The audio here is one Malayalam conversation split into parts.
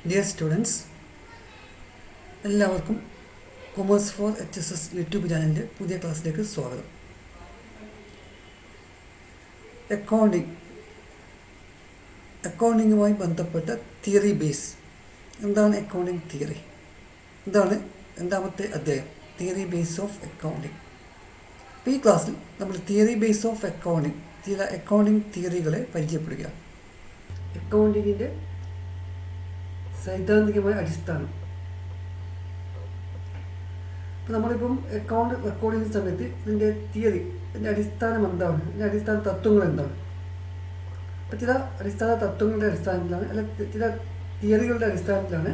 ഡിയർ സ്റ്റുഡൻസ്, എല്ലാവർക്കും കൊമേഴ്സ് ഫോർ HSS യൂട്യൂബ് ചാനലിൻ്റെ പുതിയ ക്ലാസ്സിലേക്ക് സ്വാഗതം. അക്കൗണ്ടിങ്ങുമായി ബന്ധപ്പെട്ട തിയറി ബേസ്. എന്താണ് അക്കൗണ്ടിങ് തിയറി? എന്താണ് രണ്ടാമത്തെ അധ്യായം, തിയറി ബേസ് ഓഫ് അക്കൗണ്ടിങ്. അപ്പോൾ ഈ ക്ലാസ്സിൽ നമ്മൾ തിയറി ബേസ് ഓഫ് അക്കൗണ്ടിങ്, ചില അക്കൗണ്ടിങ് തിയറികളെ പരിചയപ്പെടുക. അക്കൗണ്ടിങ്ങിൻ്റെ സൈദ്ധാന്തികമായ അടിസ്ഥാനം. അപ്പോൾ നമ്മളിപ്പം അക്കൗണ്ട് റെക്കോർഡ് ചെയ്യുന്ന സമയത്ത് ഇതിൻ്റെ തിയറി, ഇതിൻ്റെ അടിസ്ഥാനം എന്താണ്, ഇതിൻ്റെ അടിസ്ഥാന തത്വങ്ങൾ എന്താണ്? അപ്പോൾ ചില അടിസ്ഥാന തത്വങ്ങളുടെ അടിസ്ഥാനത്തിലാണ്, അല്ലെങ്കിൽ ചില തിയറികളുടെ അടിസ്ഥാനത്തിലാണ്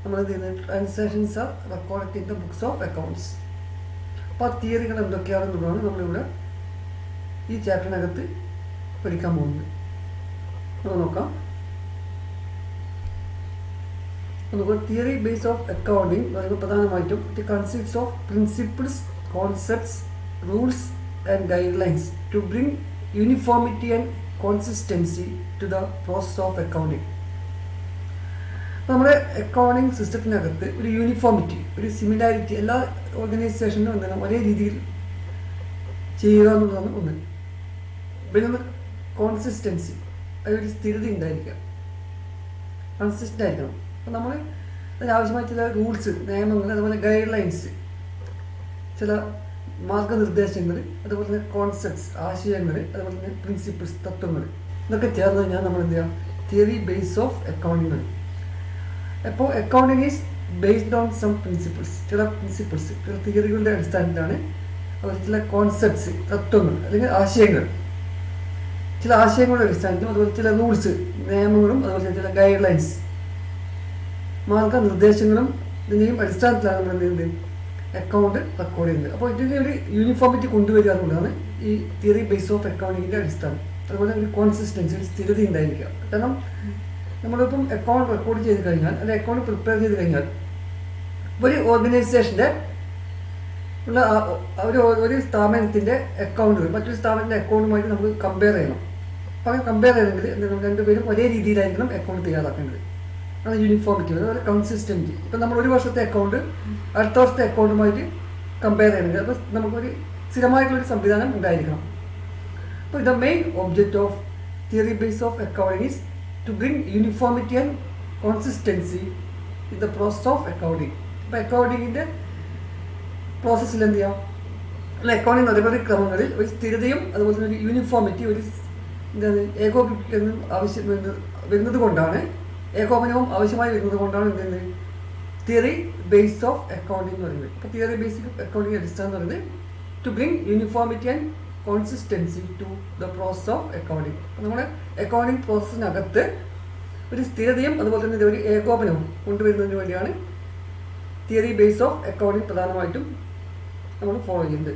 നമ്മൾ എന്ത് ചെയ്യുന്നത്, transactions are record in the books of accounts. അപ്പോൾ ആ തിയറികൾ എന്തൊക്കെയാണെന്നുള്ളതാണ് നമ്മളിവിടെ ഈ ചാപ്റ്ററിനകത്ത് പഠിക്കാൻ പോകുന്നത്. നമുക്ക് നോക്കാം. തിയറി ബേസ് ഓഫ് അക്കൗണ്ടിങ് എന്ന് പറയുമ്പോൾ പ്രധാനമായിട്ടും it consist of principles, concepts, rules and guidelines to bring uniformity and consistency to the process of accounting. നമ്മുടെ അക്കൗണ്ടിങ് സിസ്റ്റത്തിനകത്ത് ഒരു യൂണിഫോമിറ്റി, ഒരു സിമിലാരിറ്റി എല്ലാ ഓർഗനൈസേഷനും എന്താണ് ഒരേ രീതിയിൽ ചെയ്യുക എന്നുള്ളതാണ് ഒന്ന്. പിന്നെ കോൺസിസ്റ്റൻസി, അതൊരു സ്ഥിരത ഉണ്ടായിരിക്കുക, കൺസിസ്റ്റൻ്റ് ആയിരിക്കണം. അപ്പോൾ നമ്മൾ അതിനാവശ്യമായ ചില റൂൾസ്, നിയമങ്ങൾ, അതുപോലെ ഗൈഡ് ലൈൻസ്, ചില മാർഗനിർദ്ദേശങ്ങൾ, അതുപോലെ തന്നെ കോൺസെപ്റ്റ്സ്, ആശയങ്ങൾ, അതുപോലെ തന്നെ പ്രിൻസിപ്പിൾസ്, തത്വങ്ങൾ, ഇതൊക്കെ ചേർന്ന് കഴിഞ്ഞാൽ നമ്മൾ എന്ത് ചെയ്യാം, തിയറി ബേസ് ഓഫ് അക്കൗണ്ടിങ്. അപ്പോൾ accounting is based on some principles, ചില പ്രിൻസിപ്പിൾസ്, ചില തിയറികളുടെ അടിസ്ഥാനത്തിലാണ്. അതുപോലെ ചില കോൺസെപ്റ്റ്സ്, തത്വങ്ങൾ അല്ലെങ്കിൽ ആശയങ്ങൾ, ചില ആശയങ്ങളുടെ അടിസ്ഥാനത്തിലും, അതുപോലെ ചില റൂൾസ്, നിയമങ്ങളും, അതുപോലെ ചില ഗൈഡ് ലൈൻസ്, മാർഗനിർദ്ദേശങ്ങളും, ഇതിൻ്റെയും അടിസ്ഥാനത്തിലാണ് നമ്മൾ എന്ത് ചെയ്യുന്നത്, അക്കൗണ്ട് റെക്കോർഡ് ചെയ്യുന്നത്. അപ്പോൾ ഇതിൻ്റെ ഒരു യൂണിഫോമിറ്റി കൊണ്ടുവരിക എന്നുള്ളതാണ് ഈ തിയറി ബേസ് ഓഫ് അക്കൗണ്ടിങ്ങിൻ്റെ അടിസ്ഥാനം. അതുപോലെ ഒരു കോൺസിസ്റ്റൻസി, ഒരു സ്ഥിരത ഉണ്ടായിരിക്കുക. കാരണം നമ്മളിപ്പം അക്കൗണ്ട് റെക്കോർഡ് ചെയ്ത് കഴിഞ്ഞാൽ, അല്ലെങ്കിൽ അക്കൗണ്ട് പ്രിപ്പയർ ചെയ്ത് കഴിഞ്ഞാൽ, ഒരു ഓർഗനൈസേഷൻ്റെ ഉള്ള ഒരു സ്ഥാപനത്തിൻ്റെ അക്കൗണ്ടുകൾ മറ്റൊരു സ്ഥാപനത്തിൻ്റെ അക്കൗണ്ടുമായിട്ട് നമുക്ക് കമ്പയർ ചെയ്യണം. അപ്പോൾ അങ്ങനെ കമ്പയർ ചെയ്യണമെങ്കിൽ രണ്ടുപേരും ഒരേ രീതിയിലായിരിക്കണം അക്കൗണ്ട് തയ്യാറാക്കേണ്ടത്. അത് യൂണിഫോമിറ്റി, അതുപോലെ കൺസിസ്റ്റൻറ്റി. ഇപ്പം നമ്മൾ ഒരു വർഷത്തെ അക്കൗണ്ട് അടുത്ത വർഷത്തെ അക്കൗണ്ടുമായിട്ട് കമ്പയർ ചെയ്യണമെങ്കിൽ അപ്പോൾ നമുക്കൊരു സ്ഥിരമായിട്ടുള്ളൊരു സംവിധാനം ഉണ്ടായിരിക്കണം. അപ്പോൾ the main object of theory base of accounting is to bring uniformity and consistency in the process of accounting. അപ്പോൾ അക്കൗണ്ടിങ്ങിൻ്റെ പ്രോസസ്സിൽ എന്ത് ചെയ്യാം, അല്ല അക്കൗണ്ടിങ് നടപടിക്രമങ്ങളിൽ ഒരു സ്ഥിരതയും അതുപോലെ തന്നെ ഒരു യൂണിഫോമിറ്റി, ഒരു എന്താണ് ഏകോപിപ്പിക്കുന്നതും ആവശ്യം വരുന്നത് കൊണ്ടാണ്, ഏകോപനവും ആവശ്യമായി വരുന്നത് കൊണ്ടാണ് എന്ത് തിയറി ബേസ് ഓഫ് അക്കൗണ്ടിങ് എന്ന് പറയുന്നത്. ഇപ്പോൾ തിയറി ബേസ് ഓഫ് അക്കൗണ്ടിങ് അടിസ്ഥാനം എന്ന് പറയുന്നത് to bring uniformity and consistency to the process of accounting. അപ്പോൾ നമ്മുടെ അക്കൗണ്ടിങ് പ്രോസസ്സിനകത്ത് ഒരു സ്ഥിരതയും അതുപോലെ തന്നെ ഒരു ഏകോപനവും കൊണ്ടുവരുന്നതിന് വേണ്ടിയാണ് തിയറി ബേസ് ഓഫ് അക്കൗണ്ടിങ് പ്രധാനമായിട്ടും നമ്മൾ ഫോളോ ചെയ്യുന്നത്.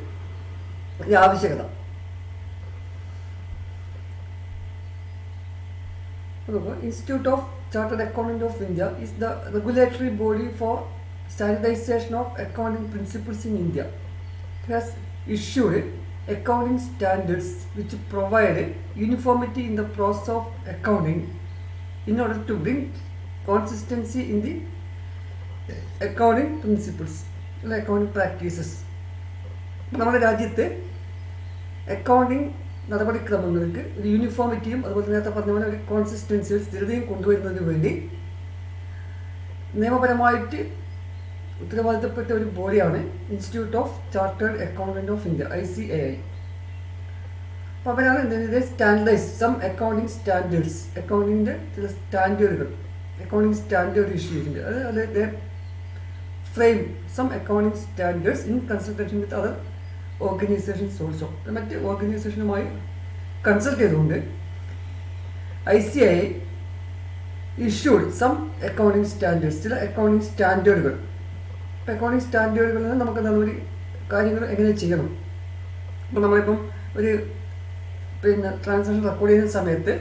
അതിൻ്റെ ആവശ്യകത Institute of Chartered Accountant of India is the regulatory body for standardization of accounting principles in India. It has issued accounting standards which provide uniformity in the process of accounting in order to bring consistency in the accounting principles and accounting practices. നമ്മുടെ രാജ്യത്ത് അക്കൗണ്ടിങ് നടപടിക്രമങ്ങൾക്ക് ഒരു യൂണിഫോമിറ്റിയും അതുപോലെ നേരത്തെ പറഞ്ഞ പോലെ ഒരു കോൺസിസ്റ്റൻസിയും സ്ഥിരതയും കൊണ്ടുവരുന്നതിന് വേണ്ടി നിയമപരമായിട്ട് ഉത്തരവാദിത്തപ്പെട്ട ഒരു ബോഡിയാണ് institute of chartered accountant of India, ICAI. അപ്പോൾ അവരാണ് എന്തെങ്കിലും സ്റ്റാൻഡേർഡൈസ് സം അക്കൗണ്ടിങ് സ്റ്റാൻഡേർഡ്സ്, അക്കൗണ്ടിങ്ങിൻ്റെ ചില സ്റ്റാൻഡേർഡുകൾ, അക്കൗണ്ടിങ് സ്റ്റാൻഡേർഡ് ഇഷ്യൂ ചെയ്തിട്ടുണ്ട്. അത് frame some accounting standards in consultation with other organisations also. മറ്റ് ഓർഗനൈസേഷനുമായി കൺസൾട്ട് ചെയ്തുകൊണ്ട് ICAI issued some accounting standards, ചില അക്കൗണ്ടിങ് സ്റ്റാൻഡേർഡുകൾ. ഇപ്പോൾ അക്കൗണ്ടിങ് സ്റ്റാൻഡേർഡുകളിൽ നിന്ന് നമുക്ക് എന്താണ് ഒരു കാര്യങ്ങൾ എങ്ങനെ ചെയ്യണം. അപ്പോൾ നമ്മളിപ്പം ഒരു ട്രാൻസാക്ഷൻ റെക്കോർഡ് ചെയ്യുന്ന സമയത്ത്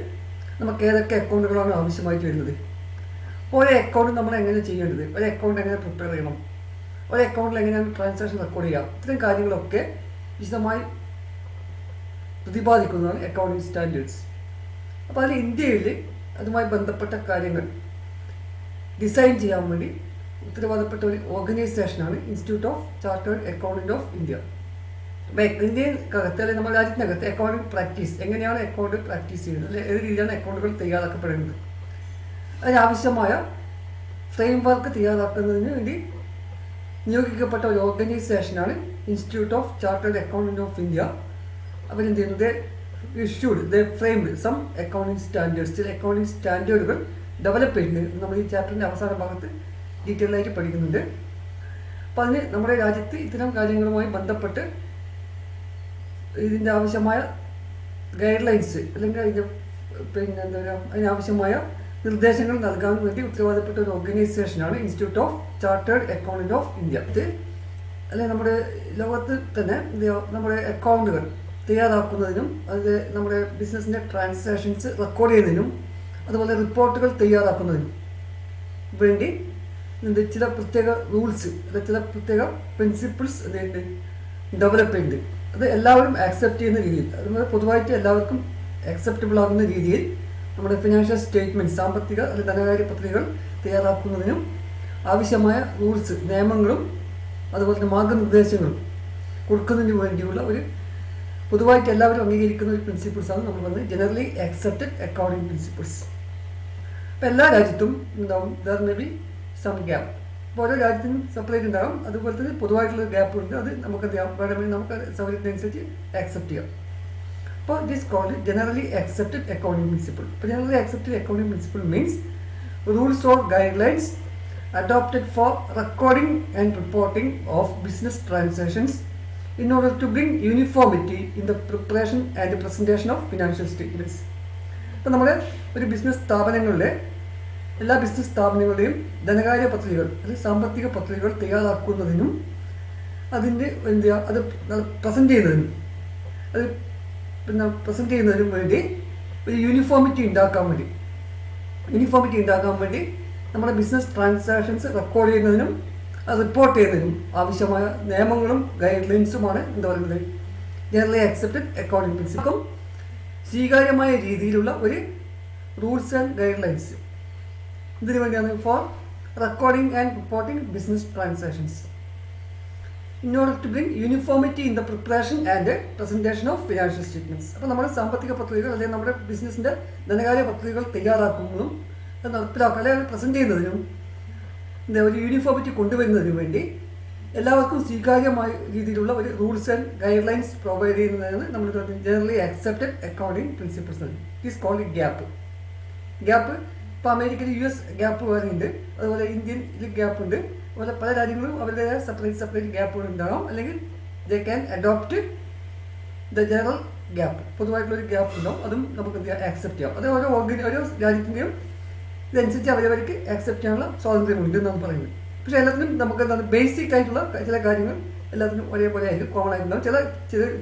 നമുക്ക് ഏതൊക്കെ അക്കൗണ്ടുകളാണ് ആവശ്യമായിട്ട് വരുന്നത്, ഒരേ അക്കൗണ്ട് നമ്മൾ എങ്ങനെ ചെയ്യേണ്ടത്, ഒരു അക്കൗണ്ട് എങ്ങനെ പ്രിപ്പയർ ചെയ്യണം, ഒരു അക്കൗണ്ടിൽ എങ്ങനെയാണ് ട്രാൻസാക്ഷൻ റെക്കോർഡ് ചെയ്യുക, ഇത്തരം കാര്യങ്ങളൊക്കെ വിശദമായി പ്രതിപാദിക്കുന്നതാണ് അക്കൗണ്ടിങ് സ്റ്റാൻഡേർഡ്സ്. അപ്പോൾ അതിൽ ഇന്ത്യയിൽ അതുമായി ബന്ധപ്പെട്ട കാര്യങ്ങൾ ഡിസൈൻ ചെയ്യാൻ വേണ്ടി ഉത്തരവാദപ്പെട്ട ഒരു ഓർഗനൈസേഷനാണ് institute of chartered accountant of India. അപ്പോൾ ഇന്ത്യക്കകത്ത് അല്ലെങ്കിൽ നമ്മുടെ രാജ്യത്തിനകത്ത് അക്കൗണ്ടിങ് പ്രാക്ടീസ് എങ്ങനെയാണ് അക്കൗണ്ട് പ്രാക്ടീസ് ചെയ്യുന്നത്, അല്ലെങ്കിൽ ഏത് രീതിയിലാണ് അക്കൗണ്ടുകൾ തയ്യാറാക്കപ്പെടുന്നത്, അതിനാവശ്യമായ ഫ്രെയിം വർക്ക് തയ്യാറാക്കുന്നതിന് വേണ്ടി നിയോഗിക്കപ്പെട്ട ഒരു ഓർഗനൈസേഷനാണ് institute of chartered accountant of India. അവരെന്ത് ചെയ്യുന്നത്, issued framed some accounting standards, ചില അക്കൗണ്ടിങ് സ്റ്റാൻഡേർഡുകൾ ഡെവലപ്പ് ചെയ്യുന്നത് നമ്മൾ ഈ ചാപ്റ്ററിൻ്റെ അവസാന ഭാഗത്ത് ഡീറ്റെയിൽ ആയിട്ട് പഠിക്കുന്നുണ്ട്. അപ്പോൾ അതിന് നമ്മുടെ രാജ്യത്ത് ഇത്തരം കാര്യങ്ങളുമായി ബന്ധപ്പെട്ട് ഇതിൻ്റെ ആവശ്യമായ ഗൈഡ് ലൈൻസ് അല്ലെങ്കിൽ അതിൻ്റെ എന്താ പറയുക അതിനാവശ്യമായ നിർദ്ദേശങ്ങൾ നൽകാൻ വേണ്ടി ഉത്തരവാദപ്പെട്ട ഒരു ഓർഗനൈസേഷനാണ് institute of chartered accountant of India. ഇത് അല്ലെങ്കിൽ നമ്മുടെ ലോകത്ത് തന്നെ നമ്മുടെ അക്കൗണ്ടുകൾ തയ്യാറാക്കുന്നതിനും അത് നമ്മുടെ ബിസിനസ്സിൻ്റെ ട്രാൻസാക്ഷൻസ് റെക്കോർഡ് ചെയ്യുന്നതിനും അതുപോലെ റിപ്പോർട്ടുകൾ തയ്യാറാക്കുന്നതിനും വേണ്ടി ചില പ്രത്യേക റൂൾസ് ചില പ്രത്യേക പ്രിൻസിപ്പിൾസ് ഡെവലപ്പ് ചെയ്യുന്നുണ്ട്. അത് എല്ലാവരും ആക്സെപ്റ്റ് ചെയ്യുന്ന രീതിയിൽ, അതുപോലെ പൊതുവായിട്ട് എല്ലാവർക്കും ആക്സെപ്റ്റബിൾ ആകുന്ന രീതിയിൽ നമ്മുടെ ഫിനാൻഷ്യൽ സ്റ്റേറ്റ്മെൻറ്റ്, സാമ്പത്തിക അല്ലെങ്കിൽ ധനകാര്യ പത്രികകൾ തയ്യാറാക്കുന്നതിനും ആവശ്യമായ റൂൾസ്, നിയമങ്ങളും അതുപോലെ തന്നെ മാർഗനിർദ്ദേശങ്ങളും കൊടുക്കുന്നതിന് വേണ്ടിയുള്ള ഒരു പൊതുവായിട്ട് എല്ലാവരും അംഗീകരിക്കുന്ന ഒരു പ്രിൻസിപ്പിൾസാണ് നമ്മൾ പറഞ്ഞത് ജനറലി ആക്സെപ്റ്റഡ് അക്കൗണ്ടിങ് പ്രിൻസിപ്പിൾസ്. അപ്പോൾ എല്ലാ രാജ്യത്തും ഉണ്ടാവും there may be some GAAP. അപ്പോൾ ഓരോ രാജ്യത്തിനും സെപ്പറേറ്റ് ഉണ്ടാകും. അതുപോലെ തന്നെ പൊതുവായിട്ടുള്ള ഗ്യാപ്പ് ഉണ്ട്. അത് നമുക്ക് വേണമെങ്കിൽ നമുക്ക് സൗകര്യത്തിനനുസരിച്ച് ആക്സെപ്റ്റ് ചെയ്യാം. അപ്പോൾ this called generally accepted accounting principle. അപ്പോൾ generally accepted accounting principle means rules or guidelines adopted for recording and reporting of business transactions in order to bring uniformity in the preparation and the presentation of financial statements. അപ്പോൾ നമ്മുടെ ഒരു ബിസിനസ് സ്ഥാപനങ്ങളിലെ എല്ലാ ബിസിനസ് സ്ഥാപനങ്ങളുടെയും ധനകാര്യ പത്രികകൾ അല്ലെങ്കിൽ സാമ്പത്തിക പത്രികകൾ തയ്യാറാക്കുന്നതിനും അതിൻ്റെ അത് പ്രസൻറ്റ് ചെയ്യുന്നതിനും പ്രസൻറ്റ് ചെയ്യുന്നതിനും വേണ്ടി ഒരു യൂണിഫോമിറ്റി ഉണ്ടാക്കാൻ വേണ്ടി നമ്മുടെ ബിസിനസ് ട്രാൻസാക്ഷൻസ് റെക്കോർഡ് ചെയ്യുന്നതിനും അത് റിപ്പോർട്ട് ചെയ്യുന്നതിനും ആവശ്യമായ നിയമങ്ങളും ഗൈഡ് ലൈൻസുമാണ് എന്താ പറയുന്നത് ജനറലി ആക്സെപ്റ്റഡ് അക്കൗണ്ടിങ് പ്രിൻസിപ്പിളും സ്വീകാര്യമായ രീതിയിലുള്ള ഒരു റൂൾസ് ആൻഡ് ഗൈഡ് ലൈൻസ്. ഇതിനു വേണ്ടിയാണ് four recording and reporting business transactions in order to bring uniformity in the preparation and presentation of financial statements. അപ്പോൾ നമ്മുടെ സാമ്പത്തിക പത്രികകൾ അല്ലെങ്കിൽ നമ്മുടെ ബിസിനസ്സിൻ്റെ ധനകാര്യ പത്രികകൾ തയ്യാറാക്കുന്നതും അത് നടപ്പിലാക്കുക അല്ലെങ്കിൽ പ്രസൻറ്റ് ചെയ്യുന്നതിനും ഒരു യൂണിഫോമിറ്റി കൊണ്ടുവരുന്നതിനും വേണ്ടി എല്ലാവർക്കും സ്വീകാര്യമായ രീതിയിലുള്ള ഒരു rules and guidelines provide ചെയ്യുന്നതാണ് നമ്മൾ generally accepted accounting principles. It is called GAAP. ഇപ്പോൾ അമേരിക്കയിൽ US ഗ്യാപ്പ് വേറെയുണ്ട്, അതുപോലെ ഇന്ത്യയിൽ ഗ്യാപ്പ് ഉണ്ട്. അതുപോലെ പല രാജ്യങ്ങളും അവരുടേതായ സെപ്പറേറ്റ് ഗ്യാപ്പുകൾ ഉണ്ടാകാം, അല്ലെങ്കിൽ they can adopt the general GAAP. പൊതുവായിട്ടുള്ളൊരു ഗ്യാപ്പ് ഉണ്ടാവും, അതും നമുക്ക് ആക്സെപ്റ്റ് ചെയ്യാം. അത് ഓരോ രാജ്യത്തിൻ്റെയും ഇതനുസരിച്ച് അവരവർക്ക് ആക്സെപ്റ്റ് ചെയ്യാനുള്ള സ്വാതന്ത്ര്യമുണ്ട് എന്നാണ് പറയുന്നത്. പക്ഷേ എല്ലാത്തിനും നമുക്ക് എന്താണ് ബേസിക് ആയിട്ടുള്ള ചില കാര്യങ്ങൾ എല്ലാത്തിനും ഒരേപോലെ ആയിരിക്കും, കോമൺ ആയിട്ടുണ്ടാവും.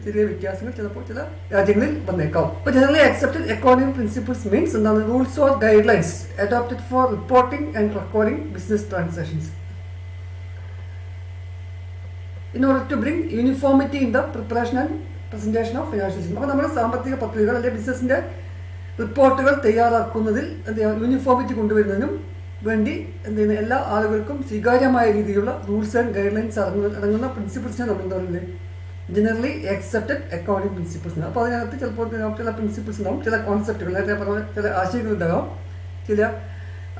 ചെറിയ വ്യത്യാസങ്ങൾ ചിലപ്പോൾ ചില രാജ്യങ്ങളിൽ വന്നേക്കാം. അപ്പോൾ generally accepted accounting principles means എന്താണ് rules or guidelines adopted for reporting and recording business transactions in order to bring uniformity in the preparation and presentation of financial statements. അപ്പോൾ നമ്മുടെ സാമ്പത്തിക പത്രികകൾ അല്ലെങ്കിൽ ബിസിനസ്സിൻ്റെ റിപ്പോർട്ടുകൾ തയ്യാറാക്കുന്നതിൽ യൂണിഫോമിറ്റി കൊണ്ടുവരുന്നതിനും വേണ്ടി എല്ലാ ആളുകൾക്കും സ്വീകാര്യമായ രീതിയിലുള്ള റൂൾസ് ആൻഡ് ഗൈഡ് ലൈൻസ് അടങ്ങുന്ന പ്രിൻസിപ്പിൾസിനെ നമ്മൾ എന്താ പറയുന്നത് ജനറലി ആക്സെപ്റ്റഡ് അക്കൗണ്ടിംഗ് പ്രിൻസിപ്പിൾസ്. അപ്പോൾ അതിനകത്ത് ചിലപ്പോൾ ചില പ്രിൻസിപ്പിൾസ് ഉണ്ടാവും, ചില കോൺസെപ്റ്റുകൾ, നേരത്തെ പറഞ്ഞ ചില ആശയങ്ങളുണ്ടാകാം, ചില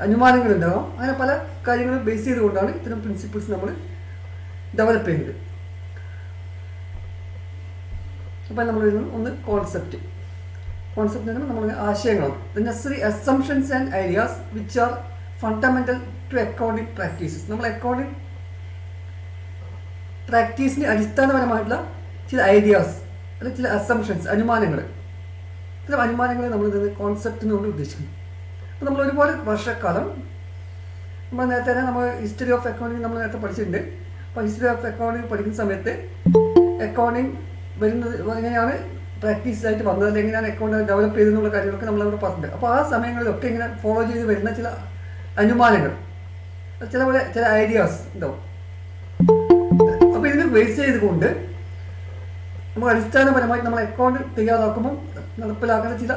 അനുമാനങ്ങളുണ്ടാകാം. അങ്ങനെ പല കാര്യങ്ങളും ബേസ് ചെയ്തുകൊണ്ടാണ് ഇത്തരം പ്രിൻസിപ്പിൾസ് നമ്മൾ ഡെവലപ്പ് ചെയ്യുന്നത്. അപ്പോൾ നമ്മൾ ഒന്ന് കോൺസെപ്റ്റ് എന്ന് നമ്മൾ ആശയങ്ങളാണ്. The necessary assumptions and ideas which are fundamental to accounting practices. നമ്മൾ അക്കൗണ്ടിങ് പ്രാക്ടീസിന് അടിസ്ഥാനപരമായിട്ടുള്ള ചില ഐഡിയാസ് അല്ലെങ്കിൽ ചില അസംഷൻസ്, ഇത്തരം അനുമാനങ്ങളെ നമ്മൾ കോൺസെപ്റ്റ് എന്നുകൊണ്ട് ഉദ്ദേശിക്കുന്നു. അപ്പോൾ നമ്മൾ ഒരുപാട് വർഷക്കാലം നമ്മൾ നേരത്തെ തന്നെ നമ്മൾ ഹിസ്റ്ററി ഓഫ് അക്കൗണ്ടിങ് നമ്മൾ നേരത്തെ പഠിച്ചിട്ടുണ്ട്. അപ്പോൾ ഹിസ്റ്ററി ഓഫ് അക്കൗണ്ടിങ് പഠിക്കുന്ന സമയത്ത് അക്കൗണ്ടിങ് വരുന്നത് എങ്ങനെയാണ് പ്രാക്ടീസായിട്ട് വന്നത്, അല്ലെങ്കിൽ എങ്ങനെയാണ് അക്കൗണ്ട് ഡെവലപ്പ് ചെയ്തെന്നുള്ള കാര്യങ്ങളൊക്കെ നമ്മളവിടെ പറഞ്ഞിട്ടുണ്ട്. അപ്പോൾ ആ സമയങ്ങളിലൊക്കെ ഇങ്ങനെ ഫോളോ ചെയ്ത് വരുന്ന ചില അനുമാനങ്ങൾ, ചില ഐഡിയാസ് ഉണ്ടാവും. അപ്പോൾ ഇതിന് ബേസ് ചെയ്തുകൊണ്ട് നമ്മൾ അടിസ്ഥാനപരമായിട്ട് നമ്മൾ അക്കൗണ്ട് തയ്യാറാക്കുമ്പോൾ നടപ്പിലാക്കുന്ന ചില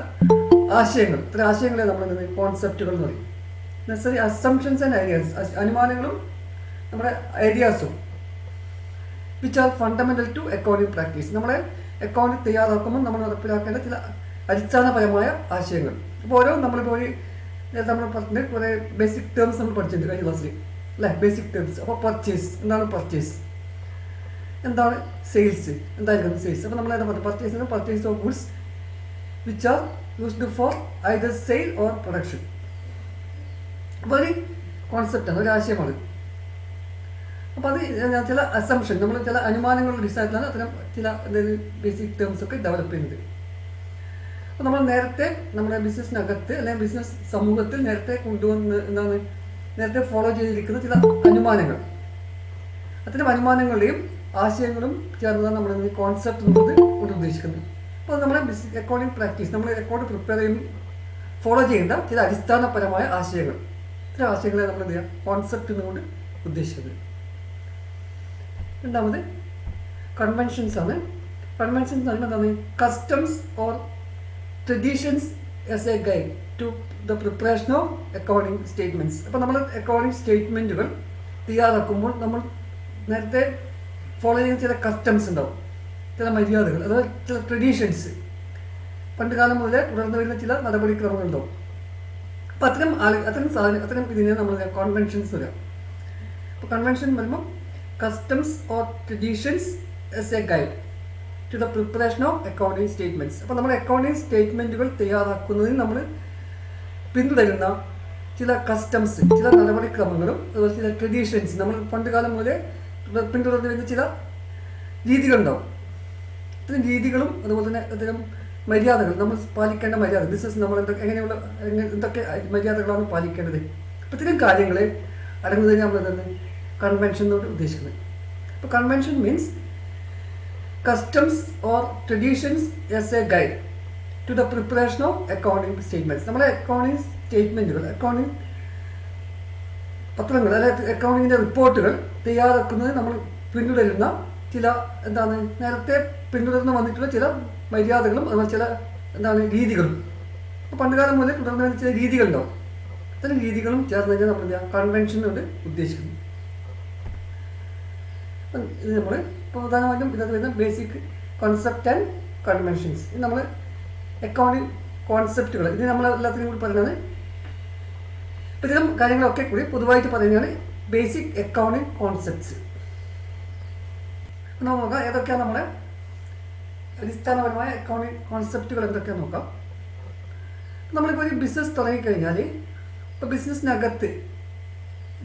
ആശയങ്ങൾ, ഇത്തരം ആശയങ്ങളെ നമ്മൾ കോൺസെപ്റ്റുകൾ എന്ന് പറയും. നെസസറി അസംഷൻസ് ആൻഡ് ഐഡിയാസ്, അനുമാനങ്ങളും നമ്മുടെ ഐഡിയാസും which are fundamental to accounting practice. നമ്മളെ അക്കൗണ്ടിങ് തയ്യാറാക്കുമ്പോൾ നമ്മൾ നടപ്പിലാക്കേണ്ട ചില അടിസ്ഥാനപരമായ ആശയങ്ങൾ. അപ്പോൾ ഓരോ നമ്മളിപ്പോൾ ഒരു നമ്മൾ പറഞ്ഞ കുറേ ബേസിക് ടേംസ് നമ്മൾ പഠിച്ചിട്ടുണ്ട് കഴിഞ്ഞ ക്ലാസ്സിൽ അല്ലേ, ബേസിക് ടേംസ്. അപ്പോൾ പർച്ചേസ് എന്താണ്, പർച്ചേസ് എന്താണ്, സെയിൽസ് എന്തായിരിക്കും സെയിൽസ്. അപ്പോൾ നമ്മൾ എന്താ പറയുക, purchase purchase of goods which are used for either sale or production. അപ്പോൾ ഒരു കോൺസെപ്റ്റാണ്, ഒരു ആശയമാണ്. അപ്പോൾ അത് ചില അസംഷൻ, നമ്മൾ ചില അനുമാനങ്ങളുടെ അടിസ്ഥാനത്തിലാണ് അത്തരം ചില ബേസിക് ടേംസ് ഒക്കെ ഡെവലപ്പ് ചെയ്യുന്നത്. അപ്പോൾ നമ്മൾ നേരത്തെ നമ്മുടെ ബിസിനസ്സിനകത്ത് അല്ലെങ്കിൽ ബിസിനസ് സമൂഹത്തിൽ നേരത്തെ കൊണ്ടുവന്ന് എന്താണ്, നേരത്തെ ഫോളോ ചെയ്തിരിക്കുന്ന ചില അനുമാനങ്ങൾ, അത്തരം അനുമാനങ്ങളുടെയും ആശയങ്ങളും ചേർന്നതാണ് നമ്മൾ കോൺസെപ്റ്റ് എന്നുള്ളത് കൊണ്ട് ഉദ്ദേശിക്കുന്നത്. അപ്പോൾ നമ്മുടെ ബിസിനസ് അക്കൗണ്ടിങ് പ്രാക്ടീസ്, നമ്മൾ അക്കൗണ്ട് പ്രിപ്പയർ ചെയ്യുന്ന ഫോളോ ചെയ്യേണ്ട ചില അടിസ്ഥാനപരമായ ആശയങ്ങൾ, ചില ആശയങ്ങളെ നമ്മൾ എന്ത് ചെയ്യുക, കോൺസെപ്റ്റ് എന്നുകൊണ്ട് ഉദ്ദേശിക്കുന്നത്. രണ്ടാമത് കൺവെൻഷൻസ് ആണ്. കൺവെൻഷൻസ് എന്ന് പറയുമ്പോൾ എന്താണ്, customs or traditions as a guide to the preparation of accounting statements. അപ്പോൾ നമ്മൾ അക്കൗണ്ടിങ് സ്റ്റേറ്റ്മെൻറ്റുകൾ തയ്യാറാക്കുമ്പോൾ നമ്മൾ നേരത്തെ ഫോളോ ചെയ്യുന്ന ചില കസ്റ്റംസ് ഉണ്ടാവും, ചില മര്യാദകൾ, അഥവാ ചില ട്രഡീഷൻസ്, പണ്ട് കാലം മുതലേ തുടർന്ന് വരുന്ന ചില നടപടിക്രമങ്ങൾ ഉണ്ടാവും. അപ്പോൾ അത്തരം ഇതിനെ നമ്മൾ കോൺവെൻഷൻസ് വരാം. അപ്പോൾ കൺവെൻഷൻ വരുമ്പോൾ customs or traditions as a guide to the preparation of accounting statements. അപ്പോൾ നമ്മൾ അക്കൗണ്ടിങ് സ്റ്റേറ്റ്മെൻറ്റുകൾ തയ്യാറാക്കുന്നതിന് നമ്മൾ പിന്തുടരുന്ന ചില കസ്റ്റംസ്, ചില നടപടിക്രമങ്ങളും അതുപോലെ ചില ട്രഡീഷൻസ്, നമ്മൾ പണ്ട് കാലം മുതലേ പിന്തുടർന്ന് വരുന്ന ചില രീതികളുണ്ടാവും. ഇത്തരം രീതികളും അതുപോലെ തന്നെ അത്തരം മര്യാദകൾ, നമ്മൾ പാലിക്കേണ്ട മര്യാദ, ബിസിനസ് നമ്മൾ എന്തൊക്കെ മര്യാദകളാണ് പാലിക്കേണ്ടത്. അപ്പോൾ ഇത്തരം കാര്യങ്ങളെ അടങ്ങുന്നതിന് നമ്മൾ എന്താണ് കൺവെൻഷൻ എന്നോട് ഉദ്ദേശിക്കുന്നത്. അപ്പോൾ convention means customs or traditions as a guide to the preparation of accounting statements. നമ്മളെ അക്കൗണ്ടിങ് സ്റ്റേറ്റ്മെൻറ്റുകൾ, അക്കൗണ്ടിങ് പത്രങ്ങൾ അല്ലെങ്കിൽ അക്കൗണ്ടിങ്ങിൻ്റെ റിപ്പോർട്ടുകൾ തയ്യാറാക്കുന്നത് നമ്മൾ പിന്തുടരുന്ന ചില എന്താണ് നേരത്തെ പിന്തുടർന്ന് വന്നിട്ടുള്ള ചില മര്യാദകളും അതുപോലെ ചില എന്താണ് രീതികളും. അപ്പോൾ പണ്ടുകാലം മുതൽ തുടർന്ന് വരുന്ന ചില രീതികളുണ്ടാവും. അത്തരം രീതികളും ചേർന്ന് കഴിഞ്ഞാൽ നമ്മൾ കൺവെൻഷൻ കൊണ്ട് ഉദ്ദേശിക്കുന്നു. ഇത് നമ്മൾ പ്രധാനമായിട്ടും ഇതിനകത്ത് വരുന്ന ബേസിക് കോൺസെപ്റ്റ് ആൻഡ് കൺവെൻഷൻസ്. ഇത് നമ്മൾ അക്കൗണ്ടിങ് കോൺസെപ്റ്റുകൾ, ഇത് നമ്മൾ എല്ലാത്തിനും കൂടി പറയുന്നത്. അപ്പോൾ ഇത്തരം കാര്യങ്ങളൊക്കെ കൂടി പൊതുവായിട്ട് പറയുന്നതാണ് ബേസിക് അക്കൗണ്ടിങ് കോൺസെപ്റ്റ്സ്. നമുക്ക് നോക്കാം ഏതൊക്കെയാണ് നമ്മുടെ അടിസ്ഥാനപരമായ അക്കൗണ്ടിങ് കോൺസെപ്റ്റുകൾ എന്തൊക്കെയാണെന്ന് നോക്കാം. നമ്മളിപ്പോൾ ഒരു ബിസിനസ് തുടങ്ങിക്കഴിഞ്ഞാൽ ഇപ്പോൾ ബിസിനസ്സിനകത്ത്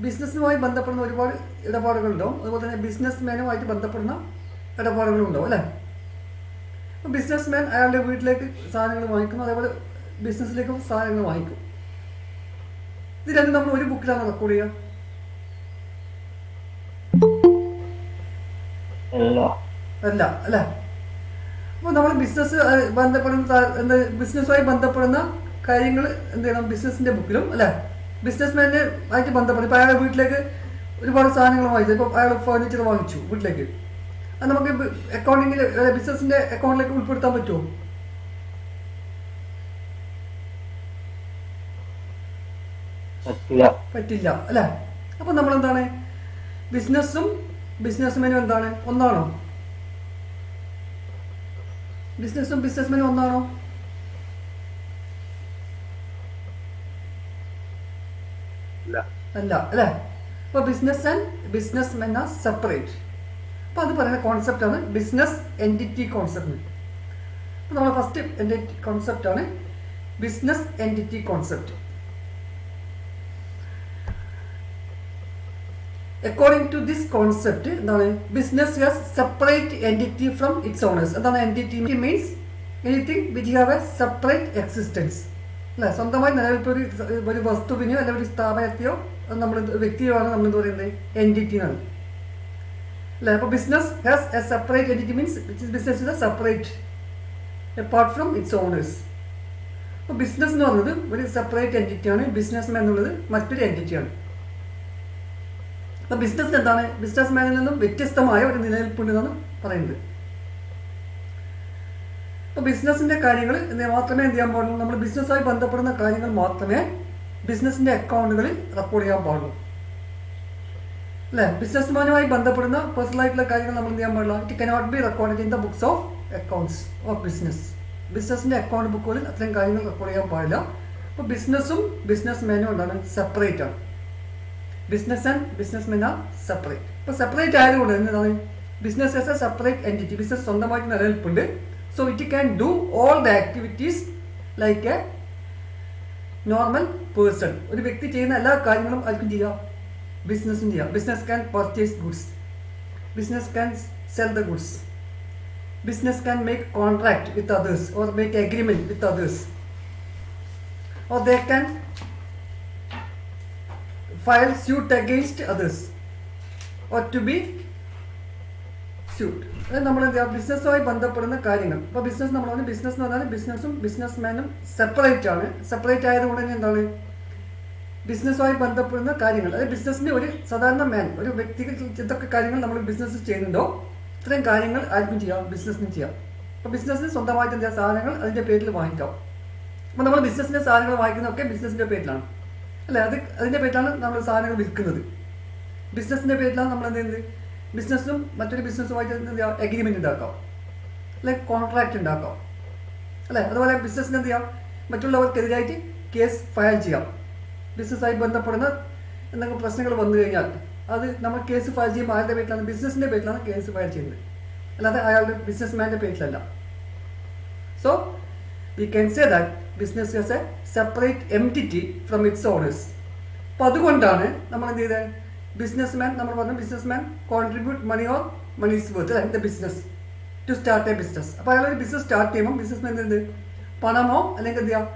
ബിസിനസ്സുമായി ബന്ധപ്പെടുന്ന ഒരുപാട് ഇടപാടുകളുണ്ടാവും. അതുപോലെ തന്നെ ബിസിനസ് മാനുമായിട്ട് ബന്ധപ്പെടുന്ന ഇടപാടുകളുണ്ടാവും അല്ലേ. അപ്പോൾ ബിസിനസ് മാൻ അയാളുടെ വീട്ടിലേക്ക് സാധനങ്ങൾ വാങ്ങിക്കുന്നു, അതേപോലെ ബിസിനസ്സിലേക്കും സാധനങ്ങൾ വാങ്ങിക്കും. ഇത് രണ്ടും നമ്മൾ ഒരു ബുക്കിലാണ് റെക്കോർഡ് ചെയ്യുക? അല്ല അല്ലേ. അപ്പോൾ നമ്മൾ ബിസിനസ് ബന്ധപ്പെടുന്ന ബിസിനസ്സുമായി ബന്ധപ്പെടുന്ന കാര്യങ്ങൾ എന്ത് ചെയ്യണം, ബിസിനസ്സിൻ്റെ ബുക്കിലും അല്ലേ. ബിസിനസ് മാനെ ആയിട്ട് ബന്ധപ്പെടും. ഇപ്പോൾ അയാളുടെ വീട്ടിലേക്ക് ഒരുപാട് സാധനങ്ങൾ വാങ്ങിച്ചു, ഇപ്പോൾ അയാൾ ഫർണിച്ചർ വാങ്ങിച്ചു വീട്ടിലേക്ക്, അത് നമുക്ക് അക്കൗണ്ടിങ്ങിൽ ബിസിനസ്സിൻ്റെ അക്കൗണ്ടിലേക്ക് ഉൾപ്പെടുത്താൻ പറ്റുമോ? പറ്റില്ല അല്ലേ. അപ്പോൾ നമ്മളെന്താണ്, ബിസിനസ്സും ബിസിനസ്മാനും എന്താണ്, ഒന്നാണോ? ബിസിനസ്സും ബിസിനസ്മാനും ഒന്നാണോ? അല്ല അല്ലേ. അപ്പോൾ business and businessmen are separate. അപ്പോൾ അത് പറയുന്ന കോൺസെപ്റ്റാണ് ബിസിനസ് എൻറ്റിറ്റി കോൺസെപ്റ്റ്. അപ്പോൾ നമ്മൾ ഫസ്റ്റ് എൻറ്റിറ്റി കോൺസെപ്റ്റാണ് business entity concept. According to this concept, business has separate entity from its owners. Entity means anything which have a separate existence. സ്വന്തമായി നിലനിൽപ്പൊരു ഒരു വസ്തുവിനെയോ അല്ലെങ്കിൽ ഒരു സ്ഥാപനത്തെയോ നമ്മൾ വ്യക്തിയോ ആണ് നമ്മൾ എന്താ പറയുന്നത്, എൻറ്റിറ്റി ആണ് അല്ലേ. അപ്പോൾ business has a separate entity means business is a separate apart from its owners. അപ്പോൾ ബിസിനസ് എന്ന് പറയുന്നത് ഒരു സെപ്പറേറ്റ് എൻറ്റിറ്റിയാണ്, ബിസിനസ് മാൻ എന്നുള്ളത് മറ്റൊരു എൻറ്റിറ്റിയാണ്. അപ്പോൾ ബിസിനസ് എന്താണ്, ബിസിനസ് മാനിൽ നിന്നും വ്യത്യസ്തമായ ഒരു നിലനിൽപ്പുണ്ടെന്നാണ് പറയുന്നത്. അപ്പോൾ ബിസിനസ്സിൻ്റെ കാര്യങ്ങൾ മാത്രമേ എന്ത് ചെയ്യാൻ പാടുള്ളൂ, നമ്മൾ ബിസിനസ്സുമായി ബന്ധപ്പെടുന്ന കാര്യങ്ങൾ മാത്രമേ ബിസിനസ്സിൻ്റെ അക്കൗണ്ടുകളിൽ റെക്കോർഡ് ചെയ്യാൻ പാടുള്ളൂ. അല്ലേ? ബിസിനസ്മാനുമായി ബന്ധപ്പെടുന്ന പേഴ്സണൽ ആയിട്ടുള്ള കാര്യങ്ങൾ നമ്മൾ എന്ത് ചെയ്യാൻ പാടില്ല. It cannot be record in the books of accounts of business. ബിസിനസ്സിൻ്റെ അക്കൗണ്ട് ബുക്കുകളിൽ അത്രയും കാര്യങ്ങൾ റെക്കോർഡ് ചെയ്യാൻ പാടില്ല. അപ്പോൾ ബിസിനസ്സും ബിസിനസ് മാനും എന്താണ്, സെപ്പറേറ്റ് ആണ്. Business and business men are separate. ഇപ്പോൾ സെപ്പറേറ്റ് ആയതുകൊണ്ട് എന്താണ്, business as a separate entity. Business സ്വന്തമായിട്ട് നിലനിൽപ്പുണ്ട്. So it can do all the activities like a normal person. ഒരു വ്യക്തി ചെയ്യുന്ന എല്ലാ കാര്യങ്ങളും ആർക്കും ചെയ്യാം, ബിസിനസ്സും ചെയ്യാം. Business can purchase goods, business can sell the goods, business can make contract with others or make agreement with others, or they can file suit against others or to be sued. അതായത് നമ്മൾ എന്ത് ചെയ്യുക, ബിസിനസ്സുമായി ബന്ധപ്പെടുന്ന കാര്യങ്ങൾ. ഇപ്പോൾ ബിസിനസ് നമ്മൾ പറഞ്ഞാൽ ബിസിനസ് എന്ന് പറഞ്ഞാൽ ബിസിനസ്സും ബിസിനസ്മാനും സെപ്പറേറ്റ് ആണ്. സെപ്പറേറ്റ് ആയതുകൊണ്ട് തന്നെ എന്താണ്, ബിസിനസ്സുമായി ബന്ധപ്പെടുന്ന കാര്യങ്ങൾ. അതായത് ബിസിനസ്സിൻ്റെ ഒരു സാധാരണ മാൻ, ഒരു വ്യക്തികൾ എന്തൊക്കെ കാര്യങ്ങൾ നമ്മൾ ബിസിനസ് ചെയ്യുന്നുണ്ടോ ഇത്രയും കാര്യങ്ങൾ ആർക്കും ചെയ്യാം, ബിസിനസ്സിനും ചെയ്യാം. അപ്പോൾ ബിസിനസ്സിന് സ്വന്തമായിട്ട് എന്താ സാധനങ്ങൾ അതിൻ്റെ പേരിൽ വാങ്ങിക്കാം. അപ്പോൾ നമ്മൾ ബിസിനസ്സിൻ്റെ സാധനങ്ങൾ വാങ്ങിക്കുന്നതൊക്കെ ബിസിനസ്സിൻ്റെ പേരിലാണ്, അല്ലേ? അതിൻ്റെ പേരിലാണ് നമ്മൾ സാധനങ്ങൾ വിൽക്കുന്നത്. ബിസിനസ്സിൻ്റെ പേരിലാണ് നമ്മൾ എന്ത് ചെയ്യുന്നത്, ബിസിനസ്സും മറ്റൊരു ബിസിനസ്സുമായിട്ട് എന്താ എഗ്രിമെൻറ്റ് ഉണ്ടാക്കാം, അല്ലെ കോൺട്രാക്റ്റ് ഉണ്ടാക്കാം, അല്ലേ? അതുപോലെ ബിസിനസ്സിന് എന്ത് ചെയ്യാം, മറ്റുള്ളവർക്കെതിരായിട്ട് കേസ് ഫയൽ ചെയ്യാം. ബിസിനസ്സായി ബന്ധപ്പെടുന്ന എന്തെങ്കിലും പ്രശ്നങ്ങൾ വന്നു കഴിഞ്ഞാൽ അത് നമ്മൾ കേസ് ഫയൽ ചെയ്യുമ്പോൾ ആരുടെ പേരിലാണ്, ബിസിനസ്സിൻ്റെ പേരിലാണ് കേസ് ഫയൽ ചെയ്യുന്നത്, അല്ലാതെ അയാളുടെ ബിസിനസ്മാൻ്റെ പേരിലല്ല. So we can say that business is a separate entity from its owners. അപ്പോൾ അതുകൊണ്ടാണ് നമ്മൾ എന്ത് ചെയ്തത്, ബിസിനസ്മാൻ നമ്മൾ പറഞ്ഞു businessman contribute money or money is worth in the business to start a business. അപ്പോൾ അയാൾ ഒരു ബിസിനസ് സ്റ്റാർട്ട് ചെയ്യുമ്പോൾ ബിസിനസ്മാൻ എന്ത് പണമോ അല്ലെങ്കിൽ എന്ത് ചെയ്യാം,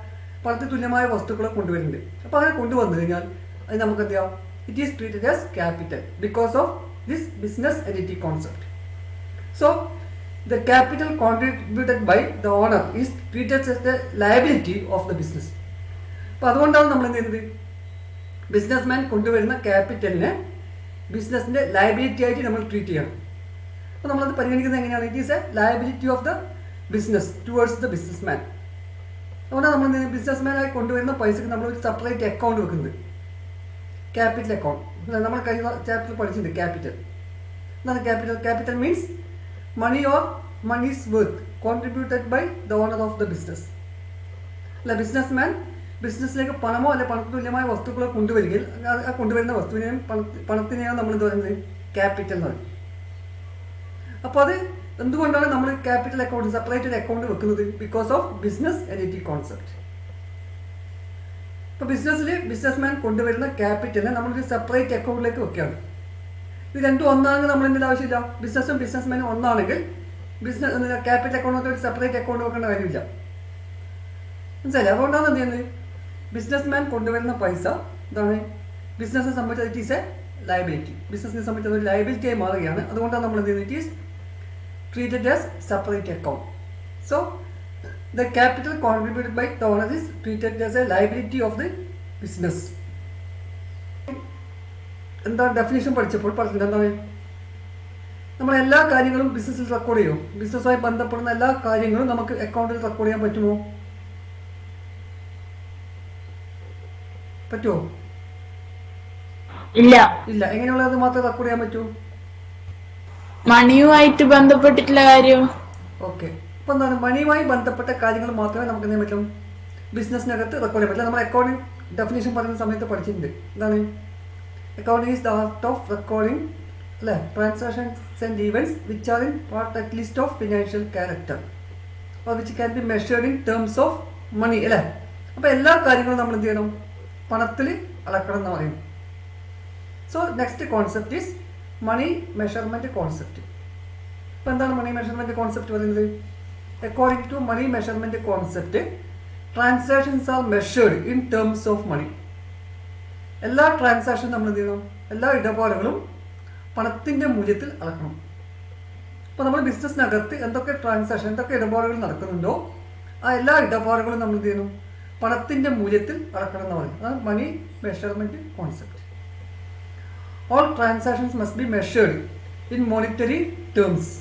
പണത്തിന് തുല്യമായ വസ്തുക്കളെ കൊണ്ടുവരുന്നുണ്ട്. അപ്പോൾ അങ്ങനെ കൊണ്ടുവന്നു കഴിഞ്ഞാൽ അത് നമുക്ക് എന്ത് ചെയ്യാം, it is treated as capital because of this business entity concept. So the capital contributed by the owner is treated as the liability of the business. അപ്പോൾ അതുകൊണ്ടാണ് നമ്മൾ എന്ത് ചെയ്യുന്നത്, ബിസിനസ്മാൻ കൊണ്ടുവരുന്ന ക്യാപിറ്റലിനെ ബിസിനസ്സിൻ്റെ ലയബിലിറ്റി ആയിട്ട് നമ്മൾ ട്രീറ്റ് ചെയ്യണം. അപ്പോൾ നമ്മളത് പരിഗണിക്കുന്നത് എങ്ങനെയാണ്, it is A liability of the business towards the businessman. അതുകൊണ്ടാണ് നമ്മൾ ബിസിനസ്മാനായി കൊണ്ടുവരുന്ന പൈസക്ക് നമ്മൾ ഒരു സെപ്പറേറ്റ് അക്കൗണ്ട് വെക്കുന്നത്, ക്യാപിറ്റൽ അക്കൗണ്ട്. നമ്മൾ കഴിഞ്ഞ ചാപ്റ്ററിൽ പഠിച്ചിട്ടുണ്ട് ക്യാപിറ്റൽ എന്താണ്. Capital means money or money's worth contributed by the owner of the business. അല്ല, ബിസിനസ്മാൻ ബിസിനസ്സിലേക്ക് പണമോ അല്ലെ പണത്തിന് തുല്യമായ വസ്തുക്കളോ കൊണ്ടുവരികയിൽ ആ കൊണ്ടുവരുന്ന വസ്തുവിനെയും പണത്തിനെയാണ് നമ്മൾ എന്ത് പറയുന്നത്, ക്യാപിറ്റൽ എന്ന് പറയും. അപ്പോൾ അത് എന്തുകൊണ്ടാണ് നമ്മൾ ക്യാപിറ്റൽ അക്കൗണ്ട് സെപ്പറേറ്റ് ഒരു അക്കൗണ്ട് വെക്കുന്നത്, because of business entity concept. ഇപ്പോൾ ബിസിനസ്സിൽ ബിസിനസ്മാൻ കൊണ്ടുവരുന്ന ക്യാപിറ്റലിനെ നമ്മളൊരു സെപ്പറേറ്റ് അക്കൗണ്ടിലേക്ക് വെക്കുകയാണ്. ഇത് രണ്ടും ഒന്നാണെങ്കിൽ നമ്മൾ എന്തിൻ്റെ ആവശ്യമില്ല, ബിസിനസ്സും ബിസിനസ്മാനും ഒന്നാണെങ്കിൽ ബിസിനസ് ക്യാപിറ്റൽ അക്കൗണ്ട് ഒരു സെപ്പറേറ്റ് അക്കൗണ്ട് വെക്കേണ്ട കാര്യമില്ല, മനസ്സിലായി? അതുകൊണ്ടാണ് എന്ത് ചെയ്യുന്നത്, ബിസിനസ്മാൻ കൊണ്ടുവരുന്ന പൈസ എന്താണ് ബിസിനസ്സിനെ സംബന്ധിച്ച് ഇറ്റ് ഈസ് എ ലയബിലിറ്റി. ബിസിനസ്സിനെ സംബന്ധിച്ച് അതൊരു ലയബിലിറ്റിയായി മാറുകയാണ്. അതുകൊണ്ടാണ് നമ്മൾ എന്ത് ചെയ്യുന്നത്, it is treated as separate account. So the capital contributed by the owner is treated as a liability of the business. എന്താ ഡെഫിനേഷൻ പഠിച്ചപ്പോൾ പറഞ്ഞില്ല, എന്താണ് നമ്മൾ എല്ലാ കാര്യങ്ങളും ബിസിനസ്സിൽ റെക്കോർഡ് ചെയ്യും. ബിസിനസ്സുമായി ബന്ധപ്പെടുന്ന എല്ലാ കാര്യങ്ങളും നമുക്ക് അക്കൗണ്ടിൽ റെക്കോർഡ് ചെയ്യാൻ പറ്റുമോ? പറ്റുമോ? ഇല്ല. ഇല്ല. എങ്ങനെയുള്ളത് മാത്രമേ റെക്കോർഡ് ചെയ്യാൻ പറ്റൂ? മണിയുമായിട്ട് ബന്ധപ്പെട്ടിട്ടുള്ള കാര്യം. ഓക്കെ. അപ്പോൾ എന്താണ്, മണിയുമായി ബന്ധപ്പെട്ട കാര്യങ്ങൾ മാത്രമേ നമുക്ക് എന്ത് പറ്റും, ബിസിനസ്സിനകത്ത് റെക്കോർഡ് ചെയ്യാൻ പറ്റില്ല. നമ്മൾ അക്കൗണ്ടിങ് ഡെഫിനേഷൻ പറയുന്ന സമയത്ത് പഠിച്ചിട്ടുണ്ട്. എന്താണ്, accounting is the art of recording transactions and events which are in part at least of financial character or which can be measured in terms of money. അല്ലേ? അപ്പോൾ എല്ലാ കാര്യങ്ങളും നമ്മൾ എന്ത് ചെയ്യണം, പണത്തിൽ അളക്കണം എന്ന് പറയും. So next concept is money measurement concept. അപ്പോൾ എന്താണ് മണി മെഷർമെൻറ്റ് കോൺസെപ്റ്റ് പറയുന്നത്? According to money measurement concept, transactions are measured in terms of money. എല്ലാ ട്രാൻസാക്ഷനും നമ്മൾ എന്ത് ചെയ്യണം, എല്ലാ ഇടപാടുകളും പണത്തിൻ്റെ മൂല്യത്തിൽ അളക്കണം. അപ്പോൾ നമ്മൾ ബിസിനസ്സിനകത്ത് എന്തൊക്കെ ട്രാൻസാക്ഷൻ എന്തൊക്കെ ഇടപാടുകൾ നടക്കുന്നുണ്ടോ ആ എല്ലാ ഇടപാടുകളും നമ്മൾ എന്ത് ചെയ്യണം, പണത്തിൻ്റെ മൂല്യത്തിൽ അളക്കണം എന്ന് പറയും. അതാണ് money measurement concept. All transactions must be measured in monetary terms.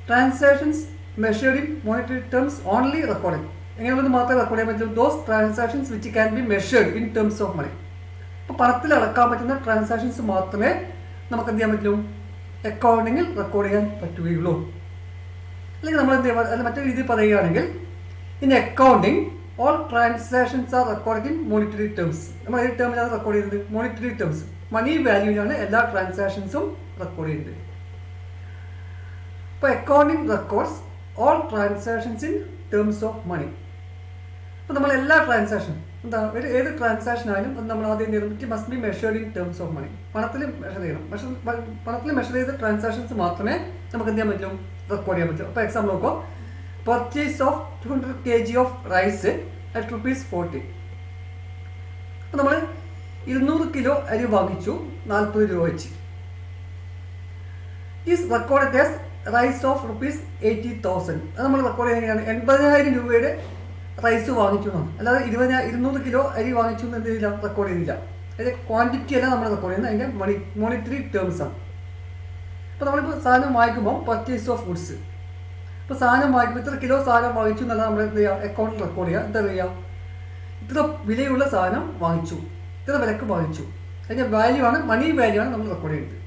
Transactions measured in monetary terms only recording. എങ്ങനെയുള്ളത് മാത്രമേ റെക്കോർഡ് ചെയ്യാൻ പറ്റുള്ളൂ. Those transactions which can be measured in terms of money. അപ്പോൾ പണത്തിൽ അളക്കാൻ പറ്റുന്ന ട്രാൻസാക്ഷൻസ് മാത്രമേ നമുക്ക് എന്ത് ചെയ്യാൻ പറ്റുള്ളൂ, അക്കൗണ്ടിങ്ങിൽ റെക്കോർഡ് ചെയ്യാൻ പറ്റുകയുള്ളൂ. അല്ലെങ്കിൽ നമ്മൾ എന്ത് ചെയ്യുക, അല്ല മറ്റൊരു രീതിയിൽ പറയുകയാണെങ്കിൽ in accounting all transactions are record in monetary terms. നമ്മൾ ഏത് ടേമിലാണ് റെക്കോർഡ് ചെയ്യുന്നത്? മോണിറ്ററി ടേംസ്, മണി വാല്യൂവിലാണ് എല്ലാ ട്രാൻസാക്ഷൻസും റെക്കോർഡ് ചെയ്യുന്നത്. അപ്പോൾ accounting records all transactions in terms of money. അപ്പോൾ നമ്മൾ എല്ലാ ട്രാൻസാക്ഷനും എന്താ, ഒരു ഏത് ട്രാൻസാക്ഷൻ ആയാലും അത് നമ്മൾ ആദ്യം it must be measured in terms of money. പണത്തിൽ മെഷർ ചെയ്യണം. പണത്തിൽ മെഷർ ചെയ്ത ട്രാൻസാക്ഷൻസ് മാത്രമേ നമുക്ക് എന്ത് ചെയ്യാൻ പറ്റും, റെക്കോർഡ് ചെയ്യാൻ പറ്റും. അപ്പോൾ എക്സാമ്പിൾ നോക്കോ, purchase of 200 kg of rice at ₹40. അപ്പോൾ നമ്മൾ 200 കിലോ അരി വാങ്ങിച്ചു 40 രൂപ വെച്ച്. Is record as rise of ₹80,000. അത് നമ്മൾ റെക്കോർഡ് ചെയ്യുകയാണ് 80,000 രൂപയുടെ റൈസ് വാങ്ങിച്ചു എന്നാണ്. അല്ലാതെ 200 കിലോ അരി വാങ്ങിച്ചു എന്ന് എന്ത് ചെയ്യില്ല, റെക്കോർഡ് ചെയ്തില്ല. അതിൻ്റെ ക്വാണ്ടിറ്റി അല്ല നമ്മൾ റെക്കോർഡ് ചെയ്യുന്നത്, അതിൻ്റെ മോണിറ്ററി ടേംസ് ആണ്. അപ്പോൾ നമ്മളിപ്പോൾ സാധനം വാങ്ങിക്കുമ്പോൾ പർച്ചേസ് ഓഫ് ഗുഡ്സ്, ഇപ്പോൾ സാധനം വാങ്ങിക്കുമ്പോൾ ഇത്ര കിലോ സാധനം വാങ്ങിച്ചു എന്നല്ല നമ്മൾ എന്ത് ചെയ്യുക, അക്കൗണ്ടിൽ റെക്കോർഡ് ചെയ്യുക. എന്താ ചെയ്യുക, ഇത്ര വിലയുള്ള സാധനം വാങ്ങിച്ചു, ഇത്ര വിലക്ക് വാങ്ങിച്ചു, അതിൻ്റെ വാല്യൂ ആണ്, മണി വാല്യൂ ആണ് നമ്മൾ റെക്കോർഡ് ചെയ്യുന്നത്.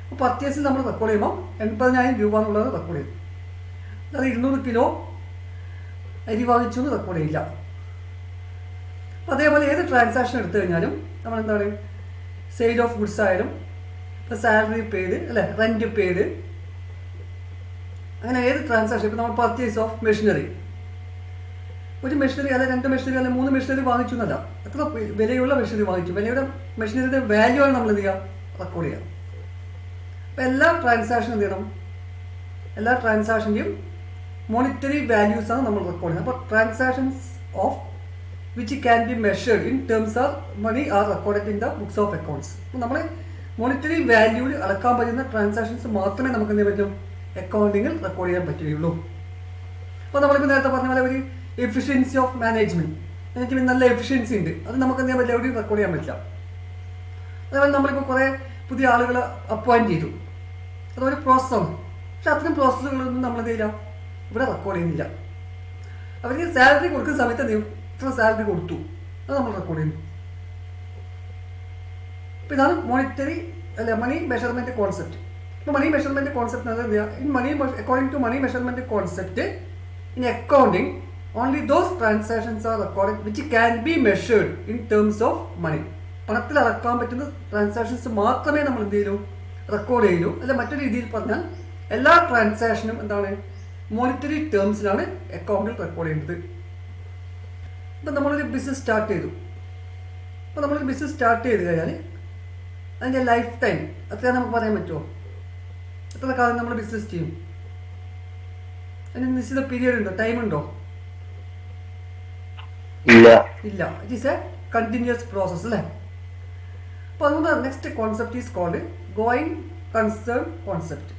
അപ്പോൾ പർച്ചേസിൽ നമ്മൾ റെക്കോർഡ് ചെയ്യുമ്പോൾ 80,000 രൂപ എന്നുള്ളത് റെക്കോർഡ് ചെയ്യും. അതായത് 200 കിലോ അരി വാങ്ങിച്ചു എന്ന് റെക്കോർഡ് ചെയ്യില്ല. അതേപോലെ ഏത് ട്രാൻസാക്ഷൻ എടുത്തു കഴിഞ്ഞാലും നമ്മൾ എന്താണ്, സെയിൽ ഓഫ് ഗുഡ്സ് ആയാലും, ഇപ്പോൾ സാലറി പെയ്ഡ് അല്ലേ, റെൻറ്റ് പെയ്ഡ്, അങ്ങനെ ഏത് ട്രാൻസാക്ഷൻ, ഇപ്പോൾ നമ്മൾ പർച്ചേസ് ഓഫ് മെഷീനറി, ഒരു മെഷീനറി അല്ല 2 മെഷീനറി അല്ല 3 മെഷീനറി വാങ്ങിച്ചു എന്നല്ല, എത്ര വിലയുള്ള മെഷീനറി വാങ്ങിച്ചു, വിലയുടെ മെഷീനറിയുടെ വാല്യൂ ആണ് നമ്മൾ എന്ത് ചെയ്യുക, റെക്കോർഡ് ചെയ്യുക. അപ്പോൾ എല്ലാ ട്രാൻസാക്ഷനും എന്ത് ചെയ്യണം, എല്ലാ ട്രാൻസാക്ഷൻ്റെയും മോണിറ്ററി വാല്യൂസ് ആണ് നമ്മൾ റെക്കോർഡ് ചെയ്യുന്നത്. അപ്പോൾ transactions of which can be measured in terms of money are recorded in the books of accounts. അപ്പോൾ നമ്മൾ മോണിറ്ററി വാല്യൂവിൽ അളക്കാൻ പറ്റുന്ന ട്രാൻസാക്ഷൻസ് മാത്രമേ നമുക്ക് എന്ത് പറ്റും, അക്കൗണ്ടിങ്ങിൽ റെക്കോർഡ് ചെയ്യാൻ പറ്റുകയുള്ളൂ. അപ്പോൾ നമ്മളിപ്പോൾ നേരത്തെ പറഞ്ഞ പോലെ ഒരു എഫിഷ്യൻസി ഓഫ് മാനേജ്മെൻറ്റ്, എനിക്ക് നല്ല എഫിഷ്യൻസി ഉണ്ട്, അത് നമുക്ക് എന്ത് ചെയ്യാൻ പറ്റില്ല, എവിടെയും റെക്കോർഡ് ചെയ്യാൻ പറ്റില്ല. അതേപോലെ നമ്മളിപ്പോൾ കുറേ പുതിയ ആളുകളെ അപ്പോയിൻറ്റ് ചെയ്തു, അതൊരു പ്രോസസ്സാണ്. പക്ഷെ അത്തരം പ്രോസസ്സുകളൊന്നും നമ്മൾ എന്ത് ചെയ്യില്ല, ഇവിടെ റെക്കോർഡ് ചെയ്യുന്നില്ല. അവർക്ക് സാലറി കൊടുക്കുന്ന സമയത്ത് എന്ത് ചെയ്യും, ഇത്ര സാലറി കൊടുത്തു, അത് നമ്മൾ റെക്കോർഡ് ചെയ്യുന്നു. അപ്പോൾ ഇതാണ് മോണിറ്ററി അല്ല മണി മെഷർമെൻറ്റ് കോൺസെപ്റ്റ്. ഇപ്പോൾ മണി മെഷർമെൻറ്റ് കോൺസെപ്റ്റ് എന്ത് ചെയ്യുക, in money according to money measurement concept in accounting only those transactions are record which can be measured in terms of money. പണത്തിൽ അളക്കാൻ പറ്റുന്ന ട്രാൻസാക്ഷൻസ് മാത്രമേ നമ്മൾ എന്ത് ചെയ്യൂ, റെക്കോർഡ് ചെയ്യൂ. അല്ല മറ്റൊരു രീതിയിൽ പറഞ്ഞാൽ എല്ലാ ട്രാൻസാക്ഷനും എന്താണ്, മോണിറ്ററി ടേംസിലാണ് അക്കൗണ്ടിൽ റെക്കോർഡ് ചെയ്യുന്നത്. ഇപ്പം നമ്മളൊരു ബിസിനസ് സ്റ്റാർട്ട് ചെയ്തു. അപ്പോൾ നമ്മളൊരു ബിസിനസ് സ്റ്റാർട്ട് ചെയ്ത് കഴിഞ്ഞാൽ അതിൻ്റെ ലൈഫ് ടൈം എത്രയാണ് നമുക്ക് പറയാൻ പറ്റുമോ, എത്ര കാലം നമ്മൾ ബിസിനസ് ചെയ്യും, അതിന് നിശ്ചിത പീരിയഡ് ഉണ്ടോ, ടൈം ഉണ്ടോ? ഇല്ല. It is a continuous process അല്ലേ. അപ്പോൾ അതുകൊണ്ട് next concept is called going concern concept.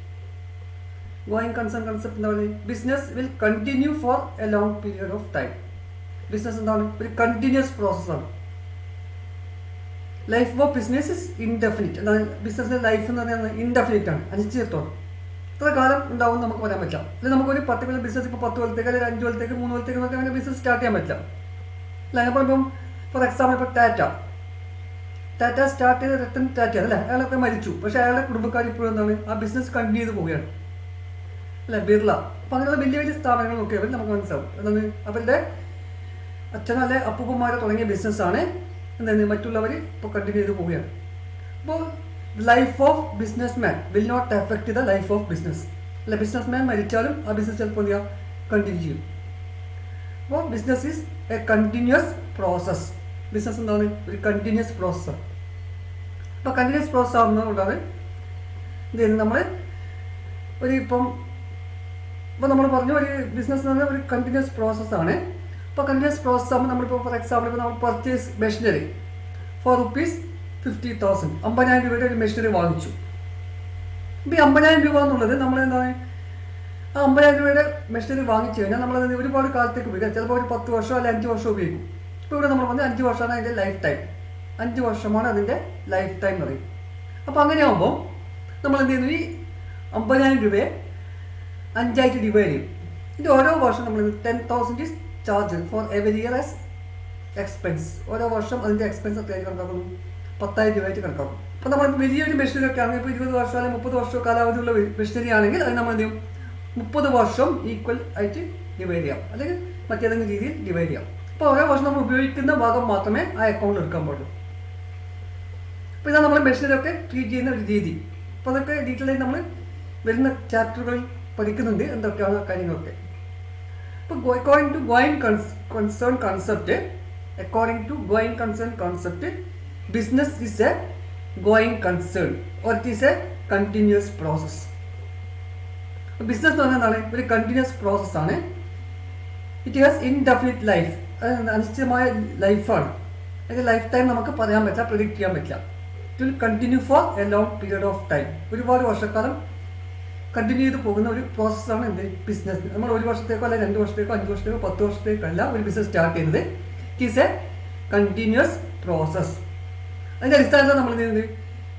Going concern concept എന്താ പറയുക, business will continue for a long period of time. Business എന്താണ്, ഒരു കണ്ടിന്യൂസ് പ്രോസസ്സാണ്. Life of business is indefinite. എന്താണ് ബിസിനസ്സിൻ്റെ ലൈഫ് എന്ന് പറയുന്നത് ഇൻഡെഫിനിറ്റ് ആണ്, അനിശ്ചിതത്വം. ഇത്ര കാലം ഉണ്ടാവും നമുക്ക് പറയാൻ പറ്റില്ല. അല്ലെങ്കിൽ നമുക്കൊരു പർട്ടിക്കുലർ ബിസിനസ് ഇപ്പോൾ 10 കൊല്ലത്തേക്ക് അല്ലെങ്കിൽ 5 കൊല്ലത്തേക്ക് 3 കൊല്ലത്തേക്ക് നമുക്ക് അങ്ങനെ ബിസിനസ് സ്റ്റാർട്ട് ചെയ്യാൻ പറ്റില്ല. അല്ല അപ്പോൾ ഇപ്പം ഫോർ എക്സാമ്പിൾ ഇപ്പോൾ ടാറ്റ സ്റ്റാർട്ട് ചെയ്ത രത്തൻ ടാറ്റ അല്ലേ, അയാളൊക്കെ മരിച്ചു, പക്ഷേ അയാളുടെ കുടുംബക്കാർ ഇപ്പോഴും എന്താണ് ആ ബിസിനസ് കണ്ടിന്യൂ ചെയ്ത് പോവുകയാണ് അല്ലേ, ബിർള. അപ്പോൾ അങ്ങനെയുള്ള വലിയ വലിയ സ്ഥാപനങ്ങൾ നോക്കിയാൽ നമുക്ക് മനസ്സിലാവും എന്താണ് അവരുടെ അച്ഛനോ അല്ലെ അപ്പൂപ്പന്മാരെ തുടങ്ങിയ ബിസിനസ്സാണ് എന്താണ് മറ്റുള്ളവർ ഇപ്പോൾ കണ്ടിന്യൂ ചെയ്ത് പോവുകയാണ്. അപ്പോൾ life of businessman will not effect the life of business. അല്ല ബിസിനസ് മാൻ മരിച്ചാലും ആ ബിസിനസ് ചിലപ്പോൾ എന്ത് ചെയ്യുക, കണ്ടിന്യൂ ചെയ്യും. അപ്പോൾ business is a continuous process. Business എന്താണ്, ഒരു കണ്ടിന്യൂസ് പ്രോസസ്സാണ്. അപ്പോൾ കണ്ടിന്യൂസ് പ്രോസസ് ആവുന്നതുകൊണ്ടാണ് എന്ത് ചെയ്യുന്നത്, നമ്മൾ ഒരു ഇപ്പോൾ നമ്മൾ പറഞ്ഞു ഒരു ബിസിനസ് എന്ന് പറഞ്ഞാൽ ഒരു കണ്ടിന്യൂസ് പ്രോസസ്സാണ്. ഇപ്പോൾ കണ്ടിന്യൂസ് പ്രോസസ് ആകുമ്പോൾ നമ്മളിപ്പോൾ ഫോർ എക്സാമ്പിൾ ഇപ്പോൾ നമ്മൾ പർച്ചേസ് മെഷീനറി ഫോർ ₹50,000 50,000 രൂപയുടെ ഒരു മെഷീനറി വാങ്ങിച്ചു. ഇപ്പോൾ ഈ 50,000 രൂപ എന്നുള്ളത് നമ്മൾ എന്താണ് ആ 50,000 രൂപയുടെ മെഷീനറി വാങ്ങിച്ചു കഴിഞ്ഞാൽ നമ്മളത് ഒരുപാട് കാലത്തേക്ക് ഉപയോഗിക്കാം. ചിലപ്പോൾ ഒരു 10 വർഷം അല്ലെങ്കിൽ 5 വർഷം ഉപയോഗിക്കും. ഇപ്പോൾ ഇവിടെ നമ്മൾ പറഞ്ഞാൽ 5 വർഷമാണ് അതിൻ്റെ ലൈഫ് ടൈം. 5 വർഷമാണ് അതിൻ്റെ ലൈഫ് ടൈം എന്ന് പറയും. അപ്പോൾ അങ്ങനെ ആകുമ്പോൾ നമ്മൾ എന്ത് ചെയ്യുന്നു, ഈ 50,000 രൂപയെ 5 ആയിട്ട് ഡിവൈഡ് ചെയ്യും. ഇത് ഓരോ വർഷം നമ്മൾ 10,000 is charge for every year as expense. ഓരോ വർഷം അതിൻ്റെ എക്സ്പെൻസ് എത്രയായി കണക്കാക്കുന്നു? 10,000 രൂപയായിട്ട് കണക്കാക്കും. അപ്പോൾ നമ്മൾ വലിയൊരു മെഷീനൊക്കെ ആണെങ്കിൽ ഇപ്പോൾ 20 വർഷം അല്ലെങ്കിൽ 30 വർഷം കാലാവധിയുള്ള മെഷീനറി ആണെങ്കിൽ അത് നമ്മൾ എന്ത് ചെയ്യും? 30 വർഷം ഈക്വൽ ആയിട്ട് ഡിവൈഡ് ചെയ്യാം, അല്ലെങ്കിൽ മറ്റേതെങ്കിലും രീതിയിൽ ഡിവൈഡ് ചെയ്യാം. അപ്പോൾ ഓരോ വർഷം നമ്മൾ ഉപയോഗിക്കുന്ന ഭാഗം മാത്രമേ ആ അക്കൗണ്ടിൽ എടുക്കാൻ പാടുള്ളൂ. അപ്പോൾ ഇതാണ് നമ്മൾ മെഷീനറിയൊക്കെ ട്രീറ്റ് ചെയ്യുന്ന ഒരു രീതി. അപ്പോൾ അതൊക്കെ ഡീറ്റെയിൽ ആയി നമ്മൾ വരുന്ന ചാപ്റ്ററുകളിൽ പഠിക്കുന്നുണ്ട് എന്തൊക്കെയാണ് കാര്യങ്ങളൊക്കെ. അപ്പോൾ according to going concern concept business is a going concern or it is a continuous process. Business എന്ന് പറഞ്ഞാൽ എന്താണ്? ഒരു കണ്ടിന്യൂസ് പ്രോസസ്സാണ്. ഇറ്റ് ഹാസ് ഇൻഡെഫിനിറ്റ് ലൈഫ്, അനിശ്ചിതമായ ലൈഫാണ്. അതിൻ്റെ ലൈഫ് ടൈം നമുക്ക് പറയാൻ പറ്റില്ല, പ്രിഡിക്റ്റ് ചെയ്യാൻ പറ്റില്ല. It will continue for a long period of time. ഒരുപാട് വർഷക്കാലം കണ്ടിന്യൂ ചെയ്ത് പോകുന്ന ഒരു പ്രോസസ്സാണ് എന്ത്? ബിസിനസ്. നമ്മൾ 1 വർഷത്തേക്കോ അല്ലെങ്കിൽ 2 വർഷത്തേക്കോ 5 വർഷത്തേക്കോ 10 വർഷത്തേക്കല്ല ഒരു ബിസിനസ് സ്റ്റാർട്ട് ചെയ്യുന്നത്. It is a continuous process. അതിൻ്റെ അടിസ്ഥാനത്തിൽ നമ്മൾ എന്ത് ചെയ്യുന്നത്?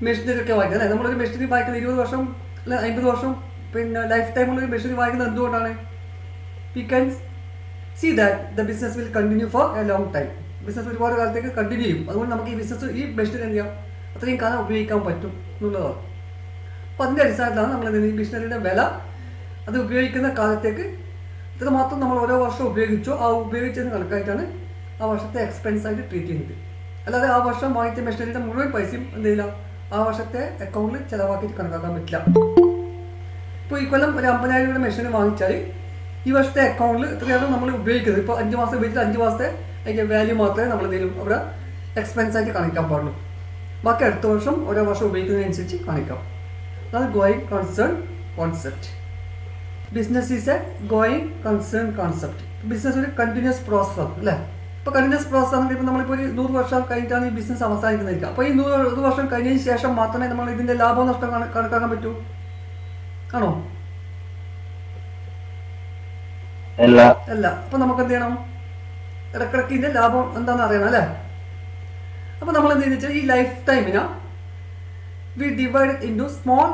മെഷീനറി ഒക്കെ വായിക്കുന്നത് അല്ലേ? നമ്മളൊരു മെഷീനറി വായിക്കുന്നത് 20 വർഷം അല്ലെങ്കിൽ 50 വർഷം പിന്നെ ലൈഫ് ടൈമുള്ളൊരു മെഷീനറി വായിക്കുന്നത് എന്തുകൊണ്ടാണ്? We can see that the business will continue for a long time. Business ഒരുപാട് കാലത്തേക്ക് കണ്ടിന്യൂ ചെയ്യും. അതുകൊണ്ട് നമുക്ക് ഈ ബിസിനസ് ഈ മെഷീനറി എന്ത് ചെയ്യാം? അത്രയും കാലം ഉപയോഗിക്കാൻ പറ്റും എന്നുള്ളതാണ്. അപ്പോൾ അതിൻ്റെ അടിസ്ഥാനത്തിലാണ് നമ്മൾ ഈ മെഷീനറിയുടെ വില അത് ഉപയോഗിക്കുന്ന കാലത്തേക്ക് ഇത്രമാത്രം നമ്മൾ ഓരോ വർഷം ഉപയോഗിച്ചോ ആ ഉപയോഗിച്ചതിന് കണക്കായിട്ടാണ് ആ വർഷത്തെ എക്സ്പെൻസ് ആയിട്ട് ട്രീറ്റ് ചെയ്യുന്നത്. അല്ലാതെ ആ വർഷം വാങ്ങിച്ച മെഷീനറിയുടെ മുഴുവൻ പൈസയും എന്ത് ചെയ്യില്ല, ആ വർഷത്തെ അക്കൗണ്ടിൽ ചിലവാക്കിയിട്ട് കണക്കാക്കാൻ പറ്റില്ല. ഇപ്പോൾ ഈ കൊല്ലം ഒരു 50,000 രൂപയുടെ മെഷീൻ വാങ്ങിച്ചാൽ ഈ വർഷത്തെ അക്കൗണ്ടിൽ എത്രയാണ് നമ്മൾ ഉപയോഗിക്കുന്നത്? ഇപ്പോൾ 5 മാസം ഉപയോഗിച്ചിട്ട് 5 മാസത്തെ അതിൻ്റെ വാല്യൂ മാത്രമേ നമ്മൾ എന്തെങ്കിലും അവിടെ എക്സ്പെൻസ് ആയിട്ട് കാണിക്കാൻ പാടുള്ളൂ. ബാക്കി അടുത്ത വർഷം ഓരോ വർഷം ഉപയോഗിക്കുന്നതിനനുസരിച്ച് കാണിക്കാം. അതാണ് going concern concept. Business is a going concern concept. Business ഒരു കണ്ടിന്യൂസ് പ്രോസസ്സാണ് അല്ലേ? ഇപ്പോൾ കണ്ടിന്യൂസ് പ്രോസസ് ആണെങ്കിൽ ഇപ്പോൾ നമ്മളിപ്പോൾ ഒരു 100 വർഷം കഴിഞ്ഞിട്ടാണ് ഈ ബിസിനസ് അവസാനിക്കുന്നതായിരിക്കും. അപ്പോൾ ഈ 100 വർഷം കഴിഞ്ഞതിന് ശേഷം മാത്രമേ നമ്മൾ ഇതിൻ്റെ ലാഭവും നഷ്ടം കണക്കാക്കാൻ പറ്റൂ, ആണോ? അല്ല. അപ്പോൾ നമുക്ക് എന്ത് ചെയ്യണം? ഇടക്കിടക്ക് ഇതിൻ്റെ ലാഭം എന്താണെന്ന് അറിയണം അല്ലേ? അപ്പോൾ നമ്മൾ എന്ത് ചെയ്യുന്നത് വെച്ചാൽ ഈ ലൈഫ് ടൈമിനെ we divide into small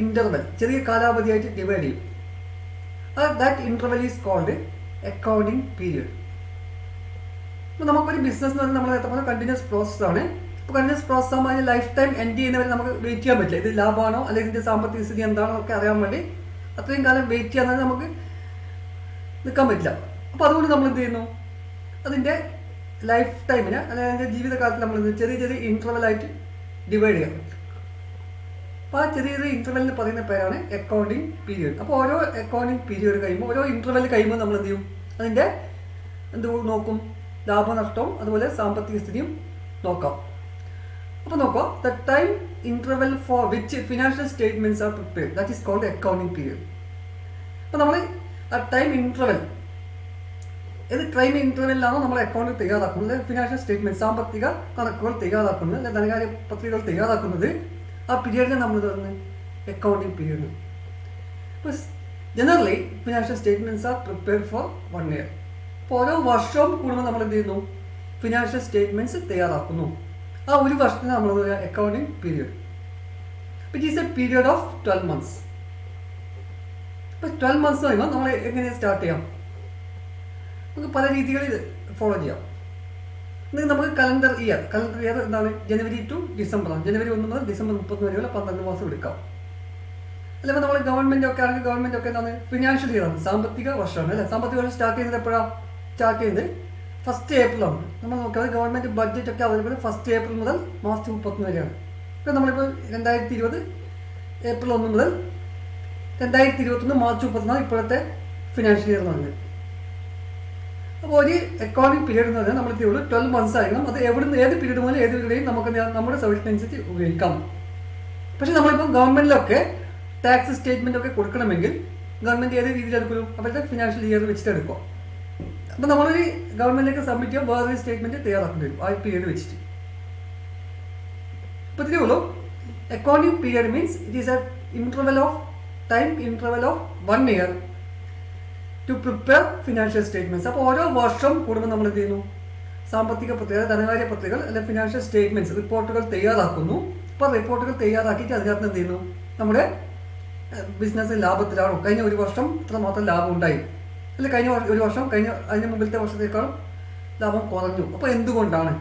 interval, ചെറിയ കാലാവധിയായിട്ട് ഡിവൈഡ് ചെയ്യും. That interval is called accounting period. അപ്പോൾ നമുക്കൊരു ബിസിനസ് എന്ന് പറഞ്ഞാൽ നമ്മൾ നേരത്തെ പറഞ്ഞ കണ്ടിന്യൂസ് പ്രോസസ്സാണ്. ഇപ്പോൾ കണ്ടിന്യൂസ് പ്രോസസ് ആകുമ്പോൾ അതിന് ലൈഫ് ടൈം എൻഡ് ചെയ്യുന്നവരെ നമുക്ക് വെയിറ്റ് ചെയ്യാൻ പറ്റില്ല. ഇത് ലാഭമാണോ അല്ലെങ്കിൽ ഇതിൻ്റെ സാമ്പത്തിക സ്ഥിതി എന്താണോ ഒക്കെ അറിയാൻ വേണ്ടി അത്രയും കാലം വെയിറ്റ് ചെയ്യാൻ നമുക്ക് നിൽക്കാൻ പറ്റില്ല. അപ്പോൾ അതുകൊണ്ട് നമ്മൾ എന്ത് ചെയ്യുന്നു? അതിൻ്റെ ലൈഫ് ടൈമിന് അല്ലെങ്കിൽ അതിൻ്റെ ജീവിതകാലത്തിൽ നമ്മൾ ചെറിയ ചെറിയ ഇൻ്റർവെലായിട്ട് ഡിവൈഡ് ചെയ്യാൻ പറ്റും. അപ്പോൾ ആ ചെറിയ ചെറിയ ഇൻ്റർവെല്ലിന് പറയുന്ന പേരാണ് അക്കൗണ്ടിങ് പീരിയഡ്. അപ്പോൾ ഓരോ അക്കൗണ്ടിങ് പീരിയഡ് കഴിയുമ്പോൾ ഓരോ ഇൻ്റർവെൽ കഴിയുമ്പോൾ നമ്മൾ എന്ത് ചെയ്യും? അതിൻ്റെ എന്ത് നോക്കും? ലാഭനഷ്ടവും അതുപോലെ സാമ്പത്തിക സ്ഥിതിയും നോക്കാം. അപ്പോൾ നോക്കാം, the time interval for which financial statements are prepared, that is called accounting period. അപ്പോൾ നമ്മൾ ആ ടൈം ഇൻ്റർവെൽ ഏത് ടൈം ഇൻ്റർവെല്ലിലാണോ നമ്മൾ അക്കൗണ്ട് തയ്യാറാക്കുന്നത്, ഫിനാൻഷ്യൽ സ്റ്റേറ്റ്മെൻറ്റ് സാമ്പത്തിക കണക്കുകൾ തയ്യാറാക്കുന്നത് അല്ലെങ്കിൽ ധനകാര്യ പത്രികകൾ തയ്യാറാക്കുന്നത്, ആ പീരിയഡിനെ നമ്മൾ പറയുന്നത് അക്കൗണ്ടിങ് പീരിയഡ്. അപ്പോൾ generally financial statements are prepared for 1 year. അപ്പോൾ ഓരോ വർഷവും കൂടുമ്പോൾ നമ്മൾ എന്ത് ചെയ്യുന്നു? ഫിനാൻഷ്യൽ സ്റ്റേറ്റ്മെൻറ്റ്സ് തയ്യാറാക്കുന്നു. ആ ഒരു വർഷത്തിന് നമ്മൾ accounting period. It is A period of 12 months. ഇപ്പോൾ 12 months കഴിയുമ്പോൾ നമ്മൾ എങ്ങനെ സ്റ്റാർട്ട് ചെയ്യാം? നമുക്ക് പല രീതികളിൽ ഫോളോ ചെയ്യാം. എന്നിട്ട് നമുക്ക് കലണ്ടർ ഇയർ എന്താണ്? ജനുവരി ടു ഡിസംബറാണ്. ജനുവരി 1 മുതൽ ഡിസംബർ 30 വരെയുള്ള 12 മാസം എടുക്കാം. അല്ലെങ്കിൽ നമ്മൾ ഗവൺമെൻറ് ഒക്കെ ആണെങ്കിൽ ഗവൺമെൻറ് ഒക്കെ എന്താണ്? ഫിനാൻഷ്യൽ ഇയർ ആണ്, സാമ്പത്തിക വർഷമാണ് അല്ലേ? സാമ്പത്തിക വർഷം സ്റ്റാർട്ട് ചെയ്യുന്നത് എപ്പോഴാണ്? സ്റ്റാർട്ട് ചെയ്യുന്നത് 1st April ആണ്. നമ്മൾ നോക്കിയാൽ ഗവൺമെൻറ് ബഡ്ജറ്റ് ഒക്കെ അവൈലബിൾ 1st April മുതൽ മാർച്ച് 30 വരെയാണ്. ഇപ്പോൾ നമ്മളിപ്പോൾ 2020 April 1 മുതൽ 2021 മാർച്ച് 30 ഇപ്പോഴത്തെ ഫിനാൻഷ്യൽ ഇയർ എന്ന് പറഞ്ഞത്. അപ്പോൾ ഒരു അക്കൗണ്ടിങ് പീരീഡ് എന്ന് പറഞ്ഞാൽ നമ്മൾ 12 months ആയിരിക്കണം. അത് എവിടുന്ന് ഏത് പീരീഡ് മുതൽ ഏത് പീരീഡേയും നമുക്ക് നമ്മുടെ സൗകര്യത്തിനനുസരിച്ച് ഉപയോഗിക്കാം. പക്ഷേ നമ്മളിപ്പം ഗവൺമെൻറ്റിലൊക്കെ ടാക്സ് സ്റ്റേറ്റ്മെൻ്റ് ഒക്കെ കൊടുക്കണമെങ്കിൽ ഗവൺമെൻറ് ഏത് രീതിയിൽ എടുക്കുള്ളൂ? അവരുടെ ഫിനാൻഷ്യൽ ഇയർ വെച്ചിട്ട് എടുക്കുക. അപ്പോൾ നമ്മളൊരു ഗവൺമെൻറ്റിലേക്ക് സബ്മിറ്റ് ചെയ്യാൻ വേറൊരു സ്റ്റേറ്റ്മെൻറ്റ് തയ്യാറാക്കേണ്ടി വരും ആ പീരീഡ് വെച്ചിട്ട്. അപ്പോൾ ഇത്രയേ ഉള്ളൂ. Accounting period means it is a interval of 1 year to prepare financial statements. അപ്പോൾ ഓരോ വർഷം കൂടുമ്പോൾ നമ്മൾ എന്ത് ചെയ്യുന്നു? സാമ്പത്തിക പത്രിക, ധനകാര്യ പത്രികകൾ അല്ലെങ്കിൽ ഫിനാൻഷ്യൽ സ്റ്റേറ്റ്മെൻറ്റ്സ് റിപ്പോർട്ടുകൾ തയ്യാറാക്കുന്നു. അപ്പോൾ റിപ്പോർട്ടുകൾ തയ്യാറാക്കിയിട്ട് അതിനകത്ത് എന്ത് ചെയ്യുന്നു? നമ്മുടെ ബിസിനസ് ലാഭത്തിലാണോ, കഴിഞ്ഞ ഒരു വർഷം ഇത്ര മാത്രം ലാഭം ഉണ്ടായി, അല്ല കഴിഞ്ഞ ഒരു വർഷം അതിന് മുമ്പിലത്തെ വർഷത്തേക്കാളും ലാഭം കുറഞ്ഞു. അപ്പോൾ എന്തുകൊണ്ടാണ്?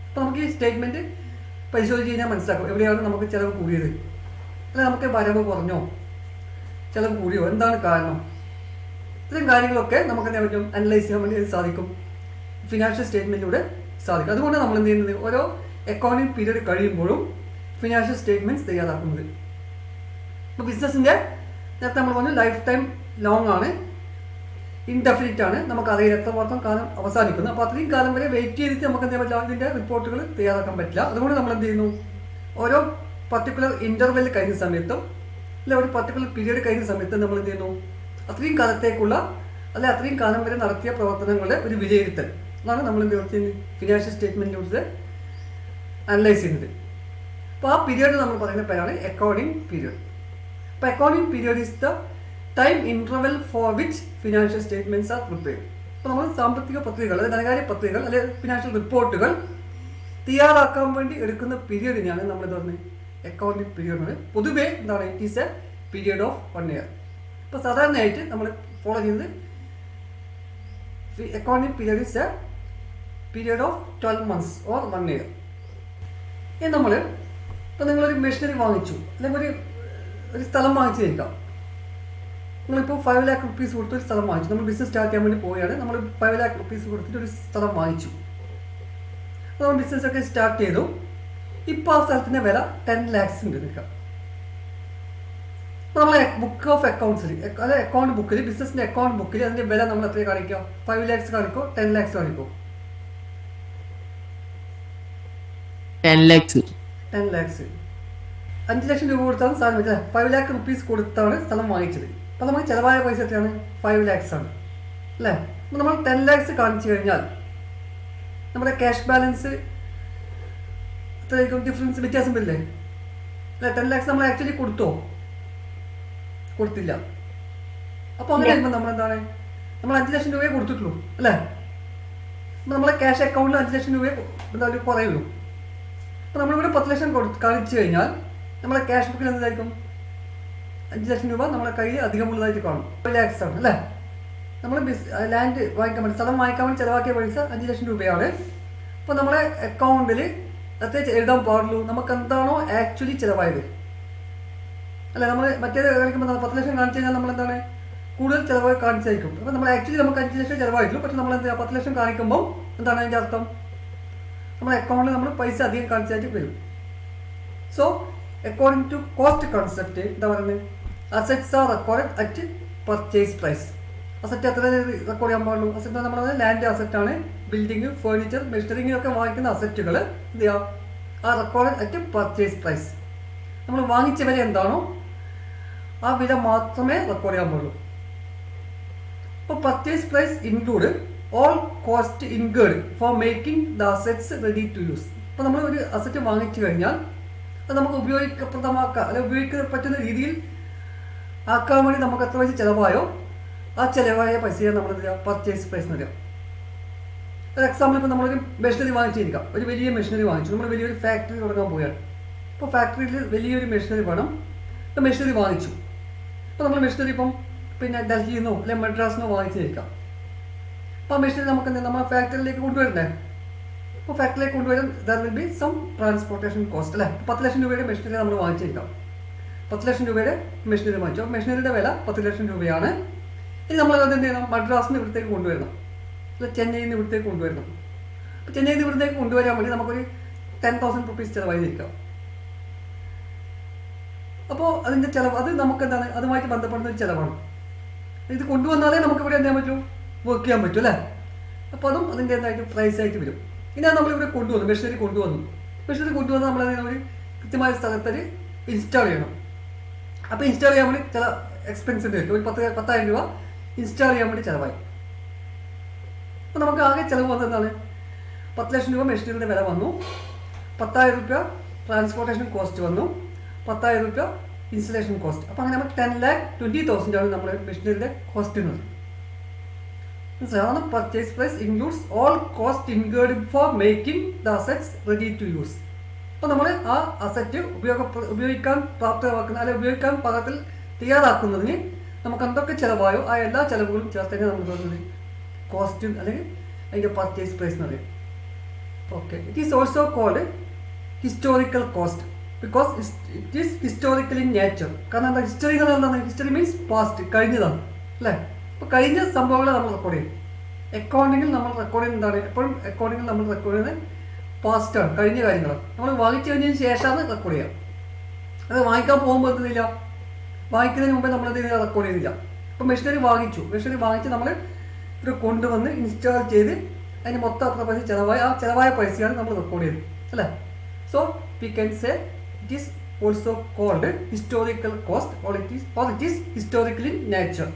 അപ്പോൾ നമുക്ക് ഈ സ്റ്റേറ്റ്മെൻറ്റ് പരിശോധിച്ച് കഴിഞ്ഞാൽ മനസ്സിലാക്കും എവിടെയാണ് നമുക്ക് ചിലവ് കൂടിയത്, അല്ല നമുക്ക് വരവ് കുറഞ്ഞോ, ചിലവ് കൂടിയോ, എന്താണ് കാരണം. ഇത്തരം കാര്യങ്ങളൊക്കെ നമുക്ക് എന്ത് ചെയ്യാൻ പറ്റും, അനലൈസ് ചെയ്യാൻ വേണ്ടി സാധിക്കും, ഫിനാൻഷ്യൽ സ്റ്റേറ്റ്മെൻറ്റിലൂടെ സാധിക്കും. അതുകൊണ്ട് നമ്മൾ എന്ത് ചെയ്യുന്നത്, ഓരോ അക്കൗണ്ടിങ് പീരീഡ് കഴിയുമ്പോഴും ഫിനാൻഷ്യൽ സ്റ്റേറ്റ്മെൻറ്റ്സ് തയ്യാറാക്കുന്നത്. ഇപ്പോൾ ബിസിനസ്സിൻ്റെ നേരത്തെ നമ്മൾ പറഞ്ഞു ലൈഫ് ടൈം ലോങ് ആണ്, ഇൻഡെഫിനിറ്റ് ആണ്, നമുക്കറിയില്ല എത്രമാത്രം കാലം അവസാനിക്കുന്നു. അപ്പോൾ അത്രയും കാലം വരെ വെയിറ്റ് ചെയ്തിട്ട് നമുക്ക് എന്ത് ചെയ്യാൻ പറ്റില്ല, ഇതിൻ്റെ റിപ്പോർട്ടുകൾ തയ്യാറാക്കാൻ പറ്റില്ല. അതുകൊണ്ട് നമ്മൾ എന്ത് ചെയ്യുന്നു, ഓരോ പർട്ടിക്കുലർ ഇൻ്റർവെൽ കഴിഞ്ഞ സമയത്തും അല്ലെ ഒരു പർട്ടിക്കുലർ പീരീഡ് കഴിഞ്ഞ സമയത്തും നമ്മൾ എന്ത് ചെയ്യുന്നു, അത്രയും കാലത്തേക്കുള്ള അല്ലെ അത്രയും കാലം വരെ നടത്തിയ പ്രവർത്തനങ്ങളുടെ ഒരു വിലയിരുത്തൽ അതാണ് നമ്മൾ എന്ത് ചെയ്യുന്നത്, ഫിനാൻഷ്യൽ സ്റ്റേറ്റ്മെൻറ്റിലൂടെ അനലൈസ് ചെയ്യുന്നത്. അപ്പോൾ ആ പീരീഡ് നമ്മൾ പറയുന്ന പേരാണ് അക്കൗണ്ടിങ് പീരീഡ്. അപ്പോൾ accounting period is the time interval for which financial statements are prepared. അപ്പോൾ നമ്മൾ സാമ്പത്തിക പത്രികകൾ, അതായത് ധനകാര്യ പത്രികകൾ അല്ലെങ്കിൽ ഫിനാൻഷ്യൽ റിപ്പോർട്ടുകൾ തയ്യാറാക്കാൻ വേണ്ടി എടുക്കുന്ന പീരീഡിനെയാണ് നമ്മൾ എന്താ പറയുന്നത്, അക്കൗണ്ടിങ് പീരീഡ്. പൊതുവേ എന്താണ്, it is A period of 1 year. ഇപ്പോൾ സാധാരണയായിട്ട് നമ്മൾ ഫോളോ ചെയ്യുന്നത് accounting period is A period of 12 months or 1 year. ഇനി നമ്മൾ ഇപ്പോൾ നിങ്ങളൊരു മെഷീനറി വാങ്ങിച്ചു, അല്ലെങ്കിൽ ഒരു സ്ഥലം വാങ്ങിച്ചിരിക്കാം. നമ്മളിപ്പോൾ 5 lakh rupees കൊടുത്ത് ഒരു സ്ഥലം വാങ്ങിച്ചു. നമ്മൾ ബിസിനസ് സ്റ്റാർട്ട് ചെയ്യാൻ വേണ്ടി പോവുകയാണ്. നമ്മൾ 5 lakh rupees കൊടുത്തിട്ട് ഒരു സ്ഥലം വാങ്ങിച്ചു. അപ്പോൾ നമ്മൾ ബിസിനസ്സൊക്കെ സ്റ്റാർട്ട് ചെയ്തു. ഇപ്പോൾ ആ സ്ഥലത്തിൻ്റെ വില 10 lakhs ഉണ്ട് നിൽക്കാം. അപ്പോൾ നമ്മളെ ബുക്ക് ഓഫ് അക്കൗണ്ട്സിൽ, അതായത് അക്കൗണ്ട് ബുക്കിൽ, ബിസിനസിൻ്റെ അക്കൗണ്ട് ബുക്കിൽ അതിൻ്റെ വില നമ്മൾ എത്ര കാണിക്കുക, 5 lakhs കാണിക്കോ 10 lakhs കാണിക്കോ? 10 lakhs. 10 lakhs. 5 ലക്ഷം രൂപ കൊടുത്താണ് സാധനം വെച്ചത്. 5 lakh rupees കൊടുത്താണ് സ്ഥലം വാങ്ങിച്ചത്. അപ്പോൾ നമുക്ക് ചിലവായ പൈസ എത്രയാണ്, 5 lakhs ആണ് അല്ലേ. അപ്പോൾ നമ്മൾ 10 lakhs കാണിച്ചു കഴിഞ്ഞാൽ നമ്മുടെ ക്യാഷ് ബാലൻസ് എത്രയായിരിക്കും, ഡിഫറൻസ് വ്യത്യാസം വരില്ലേ അല്ലേ. 10 lakhs നമ്മൾ ആക്ച്വലി കൊടുത്തില്ല. അപ്പോൾ അങ്ങനെ വരുമ്പോൾ നമ്മളെന്താണ്, നമ്മൾ 5 ലക്ഷം രൂപയെ കൊടുത്തിട്ടുള്ളൂ അല്ലേ. അപ്പോൾ നമ്മളെ ക്യാഷ് അക്കൗണ്ടിൽ 5 ലക്ഷം രൂപയെ എന്തായാലും കുറയുള്ളൂ. അപ്പോൾ നമ്മളിവിടെ 10 ലക്ഷം കാണിച്ചു കഴിഞ്ഞാൽ നമ്മളെ ക്യാഷ് ബുക്കിൽ എന്തായിരിക്കും, 5 ലക്ഷം രൂപ നമ്മളെ കയ്യിൽ അധികമുള്ളതായിട്ട് കാണും. 5 lakhs ആണ് അല്ലേ. നമ്മൾ ലാൻഡ് വാങ്ങിക്കാൻ വേണ്ടി, സ്ഥലം വാങ്ങിക്കാൻ വേണ്ടി ചിലവാക്കിയ പൈസ 5 ലക്ഷം രൂപയാണ്. അപ്പോൾ നമ്മളെ അക്കൗണ്ടിൽ അത്രേ എഴുതാൻ പാടുള്ളൂ, നമുക്ക് എന്താണോ ആക്ച്വലി ചിലവായത് അല്ല. നമ്മൾ മറ്റേത് കാണിക്കുമ്പോൾ 10 ലക്ഷം കാണിച്ചു കഴിഞ്ഞാൽ നമ്മളെന്താണ് കൂടുതൽ ചിലവ് കാണിച്ചായിരിക്കും. അപ്പോൾ നമ്മൾ ആക്ച്വലി നമുക്ക് 5 ലക്ഷം ചിലവായിട്ടുള്ളൂ. പക്ഷേ നമ്മൾ എന്താ 10 ലക്ഷം കാണിക്കുമ്പോൾ എന്താണ് അതിൻ്റെ അർത്ഥം, നമ്മുടെ അക്കൗണ്ടിൽ നമ്മൾ പൈസ അധികം കാണിച്ചായിട്ട് വരും. So according to cost concept എന്താ പറയുന്നത്, assets are record at purchase price. Asset എത്ര റെക്കോർഡ് ചെയ്യാൻ പാടുള്ളൂ, അസറ്റ് നമ്മൾ ലാൻഡ് അസറ്റാണ്, ബിൽഡിംഗ്, ഫേർണിച്ചർ, മെഷീനറിങ്ങൊക്കെ വാങ്ങിക്കുന്ന അസറ്റുകൾ എന്ത് ചെയ്യുക, ആ റെക്കോർഡ് അറ്റ് പർച്ചേസ് പ്രൈസ്. നമ്മൾ വാങ്ങിച്ച വില എന്താണോ ആ വില മാത്രമേ റെക്കോർഡ് ചെയ്യാൻ പാടുള്ളൂ. അപ്പോൾ purchase price include all cost incurred for making the assets ready to use. അപ്പോൾ നമ്മൾ ഒരു അസറ്റ് വാങ്ങിച്ചു കഴിഞ്ഞാൽ അത് നമുക്ക് ഉപയോഗപ്രദമാക്കാം, അല്ലെങ്കിൽ ഉപയോഗിക്കാൻ പറ്റുന്ന രീതിയിൽ ആക്കാൻ വേണ്ടി നമുക്ക് എത്ര പൈസ ചിലവായോ ആ ചിലവായ പൈസയാണ് നമ്മൾ എന്ത് ചെയ്യുക, പർച്ചേസ് പ്രൈസ് എന്ന് പറയുക. ഒരു എക്സാമ്പിൾ, ഇപ്പോൾ നമ്മളൊരു മെഷീനറി വാങ്ങിച്ചിരിക്കാം, ഒരു വലിയ മെഷീനറി വാങ്ങിച്ചു, നമ്മൾ വലിയൊരു ഫാക്ടറി തുടങ്ങാൻ പോവുകയാണ്. അപ്പോൾ ഫാക്ടറിയിൽ വലിയൊരു മെഷീനറി വേണം. ഇപ്പോൾ മെഷീനറി വാങ്ങിച്ചു. അപ്പോൾ നമ്മൾ മെഷീനറി പിന്നെ ഡൽഹിയിൽ നിന്നോ അല്ലെങ്കിൽ മദ്രാസിൽ നിന്നോ വാങ്ങിച്ചിരിക്കാം. അപ്പോൾ ആ മെഷീനറി നമുക്ക് എന്താ നമ്മൾ ഫാക്ടറിയിലേക്ക് കൊണ്ടുവരണ്ടേ. അപ്പോൾ ഫാക്ടറിയിലേക്ക് കൊണ്ടുവരാൻ there will be some transportation cost അല്ലേ. 10 ലക്ഷം രൂപയുടെ മെഷീനറി നമ്മൾ വാങ്ങിച്ചിരിക്കാം. 10 ലക്ഷം രൂപയുടെ മെഷീനറി വാങ്ങിച്ചു. അപ്പോൾ മെഷീനറിയുടെ വില 10 ലക്ഷം രൂപയാണ്. ഇനി നമ്മൾ അത് എന്ത് ചെയ്യണം, മദ്രാസിൽ നിന്ന് ഇവിടത്തേക്ക് കൊണ്ടുവരണം, അല്ല ചെന്നൈയിൽ നിന്ന് ഇവിടത്തേക്ക് കൊണ്ടുവരണം. അപ്പോൾ ചെന്നൈയിൽ നിന്ന് ഇവിടത്തേക്ക് കൊണ്ടുവരാൻ വേണ്ടി നമുക്കൊരു 10,000 rupees ചിലവായിരിക്കാം. അപ്പോൾ അതിൻ്റെ ചിലവ് അത് നമുക്ക് എന്താണ്, അതുമായിട്ട് ബന്ധപ്പെടുന്ന ഒരു ചിലവാണ്. ഇത് കൊണ്ടുവന്നാലേ നമുക്ക് ഇവിടെ എന്ത് ചെയ്യാൻ പറ്റൂ, വർക്ക് ചെയ്യാൻ പറ്റും അല്ലേ. അപ്പോൾ അതും അതിൻ്റെ എന്തായിട്ട് പ്രൈസായിട്ട് വരും. ഇനി നമ്മളിവിടെ കൊണ്ടുവന്നു, മെഷീനറി കൊണ്ടുവന്ന് നമ്മളതിനെ ഒരു കൃത്യമായ സ്ഥലത്ത് ഇൻസ്റ്റാൾ ചെയ്യണം. അപ്പോൾ ഇൻസ്റ്റാൾ ചെയ്യാൻ വേണ്ടി ചില എക്സ്പെൻസിൻ്റെ വരും. ഒരു 10,000 രൂപ ഇൻസ്റ്റാൾ ചെയ്യാൻ വേണ്ടി ചിലവായി. അപ്പോൾ നമുക്ക് ആകെ ചിലവ് വന്നതാണ് 10 ലക്ഷം രൂപ മെഷീനറിയുടെ വില വന്നു, 10,000 രൂപ ട്രാൻസ്പോർട്ടേഷൻ കോസ്റ്റ് വന്നു, 10,000 രൂപ ഇൻസ്റ്റലേഷൻ കോസ്റ്റ്. അപ്പോൾ അങ്ങനെ നമുക്ക് 10,20,000 ആണ് നമ്മുടെ മെഷീനറിയുടെ കോസ്റ്റ് എന്നത്. മനസ്സിലാവുന്ന purchase price includes all cost incurred for making the assets ready to use. അപ്പോൾ നമ്മൾ ആ അസറ്റ് ഉപയോഗിക്കാൻ പ്രാപ്തമാക്കുന്ന അല്ലെങ്കിൽ ഉപയോഗിക്കാൻ പാകത്തിൽ തയ്യാറാക്കുന്നതിന് നമുക്ക് എന്തൊക്കെ ചിലവായോ ആ എല്ലാ ചിലവുകളും ചേർത്ത് നമ്മൾ പറയുന്നത് കോസ്റ്റ് അല്ലെങ്കിൽ അതിൻ്റെ പർച്ചേസ് പ്രൈസ് എന്ന് പറയും. Okay, it is also called historical cost because it is historical in nature. കാരണം എന്താ ഹിസ്റ്ററികൾ എന്താണ്? ഹിസ്റ്ററി മീൻസ് പാസ്റ്റ്, കഴിഞ്ഞതാണ് അല്ലേ. അപ്പോൾ കഴിഞ്ഞ സംഭവങ്ങളെ നമ്മൾ റെക്കോർഡ് ചെയ്യും. അക്കൗണ്ടിങ്ങിൽ നമ്മൾ റെക്കോർഡ് ചെയ്യുന്നത് എന്താണ്? എപ്പോഴും അക്കൗണ്ടിങ്ങിൽ നമ്മൾ റെക്കോർഡ് ചെയ്യുന്നത് പാസ്റ്റാണ്, കഴിഞ്ഞ കാര്യങ്ങളാണ്. നമ്മൾ വാങ്ങിച്ചു കഴിഞ്ഞതിന് ശേഷമാണ് റെക്കോർഡ് ചെയ്യുക. അത് വാങ്ങിക്കാൻ പോകുമ്പോൾ എന്തില്ല, വാങ്ങിക്കുന്നതിന് മുമ്പേ നമ്മളത് റെക്കോർഡ് ചെയ്തില്ല. അപ്പോൾ മെഷീനറി വാങ്ങിച്ച് നമ്മൾ ഇത് കൊണ്ടുവന്ന് ഇൻസ്റ്റാൾ ചെയ്ത് അതിന് മൊത്തം അത്ര പൈസ ചിലവായി, ആ ചിലവായ പൈസയാണ് നമ്മൾ റെക്കോർഡ് ചെയ്തത് അല്ലേ. So we can say it is also called historical cost or it is historical in nature.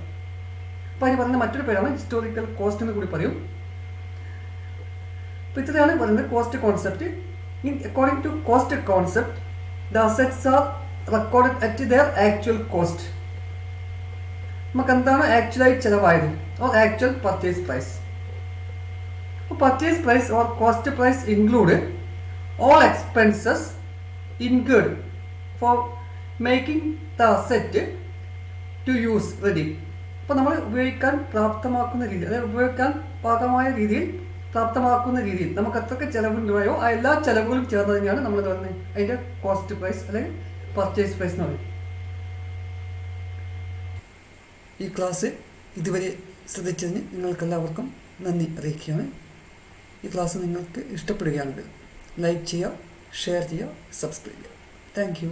അപ്പോൾ അതിന് പറയുന്ന മറ്റൊരു പേരാണ് ഹിസ്റ്റോറിക്കൽ കോസ്റ്റ് എന്ന് കൂടി പറയും. അപ്പോൾ ഇത്രയാണ് പറയുന്നത് cost concept. According to cost concept the assets are recorded at their actual cost. നമുക്ക് എന്താണ് ആക്ച്വലായി ചിലവായത് or actual purchase price. Purchase price or cost price include all expenses incurred for making the asset to use ready. അപ്പോൾ നമ്മൾ ഉപയോഗിക്കാൻ പ്രാപ്തമാക്കുന്ന രീതിയിൽ, അതായത് ഉപയോഗിക്കാൻ പാകമായ രീതിയിൽ പ്രാപ്തമാക്കുന്ന രീതിയിൽ നമുക്ക് എത്രയൊക്കെ ചിലവുണ്ടായോ ആ എല്ലാ ചിലവുകളും ചേർന്ന് തന്നെയാണ് നമ്മൾ പറയുന്നത് അതിൻ്റെ കോസ്റ്റ് പ്രൈസ് അല്ലെങ്കിൽ പർച്ചേസ് പ്രൈസ് എന്ന് പറയും. ഈ ക്ലാസ് ഇതുവരെ ശ്രദ്ധിച്ചതിന് നിങ്ങൾക്കെല്ലാവർക്കും നന്ദി അറിയിക്കുകയാണ്. ഈ ക്ലാസ് നിങ്ങൾക്ക് ഇഷ്ടപ്പെടുകയാണെങ്കിൽ ലൈക്ക് ചെയ്യുക, ഷെയർ ചെയ്യുക, സബ്സ്ക്രൈബ് ചെയ്യുക. Thank you.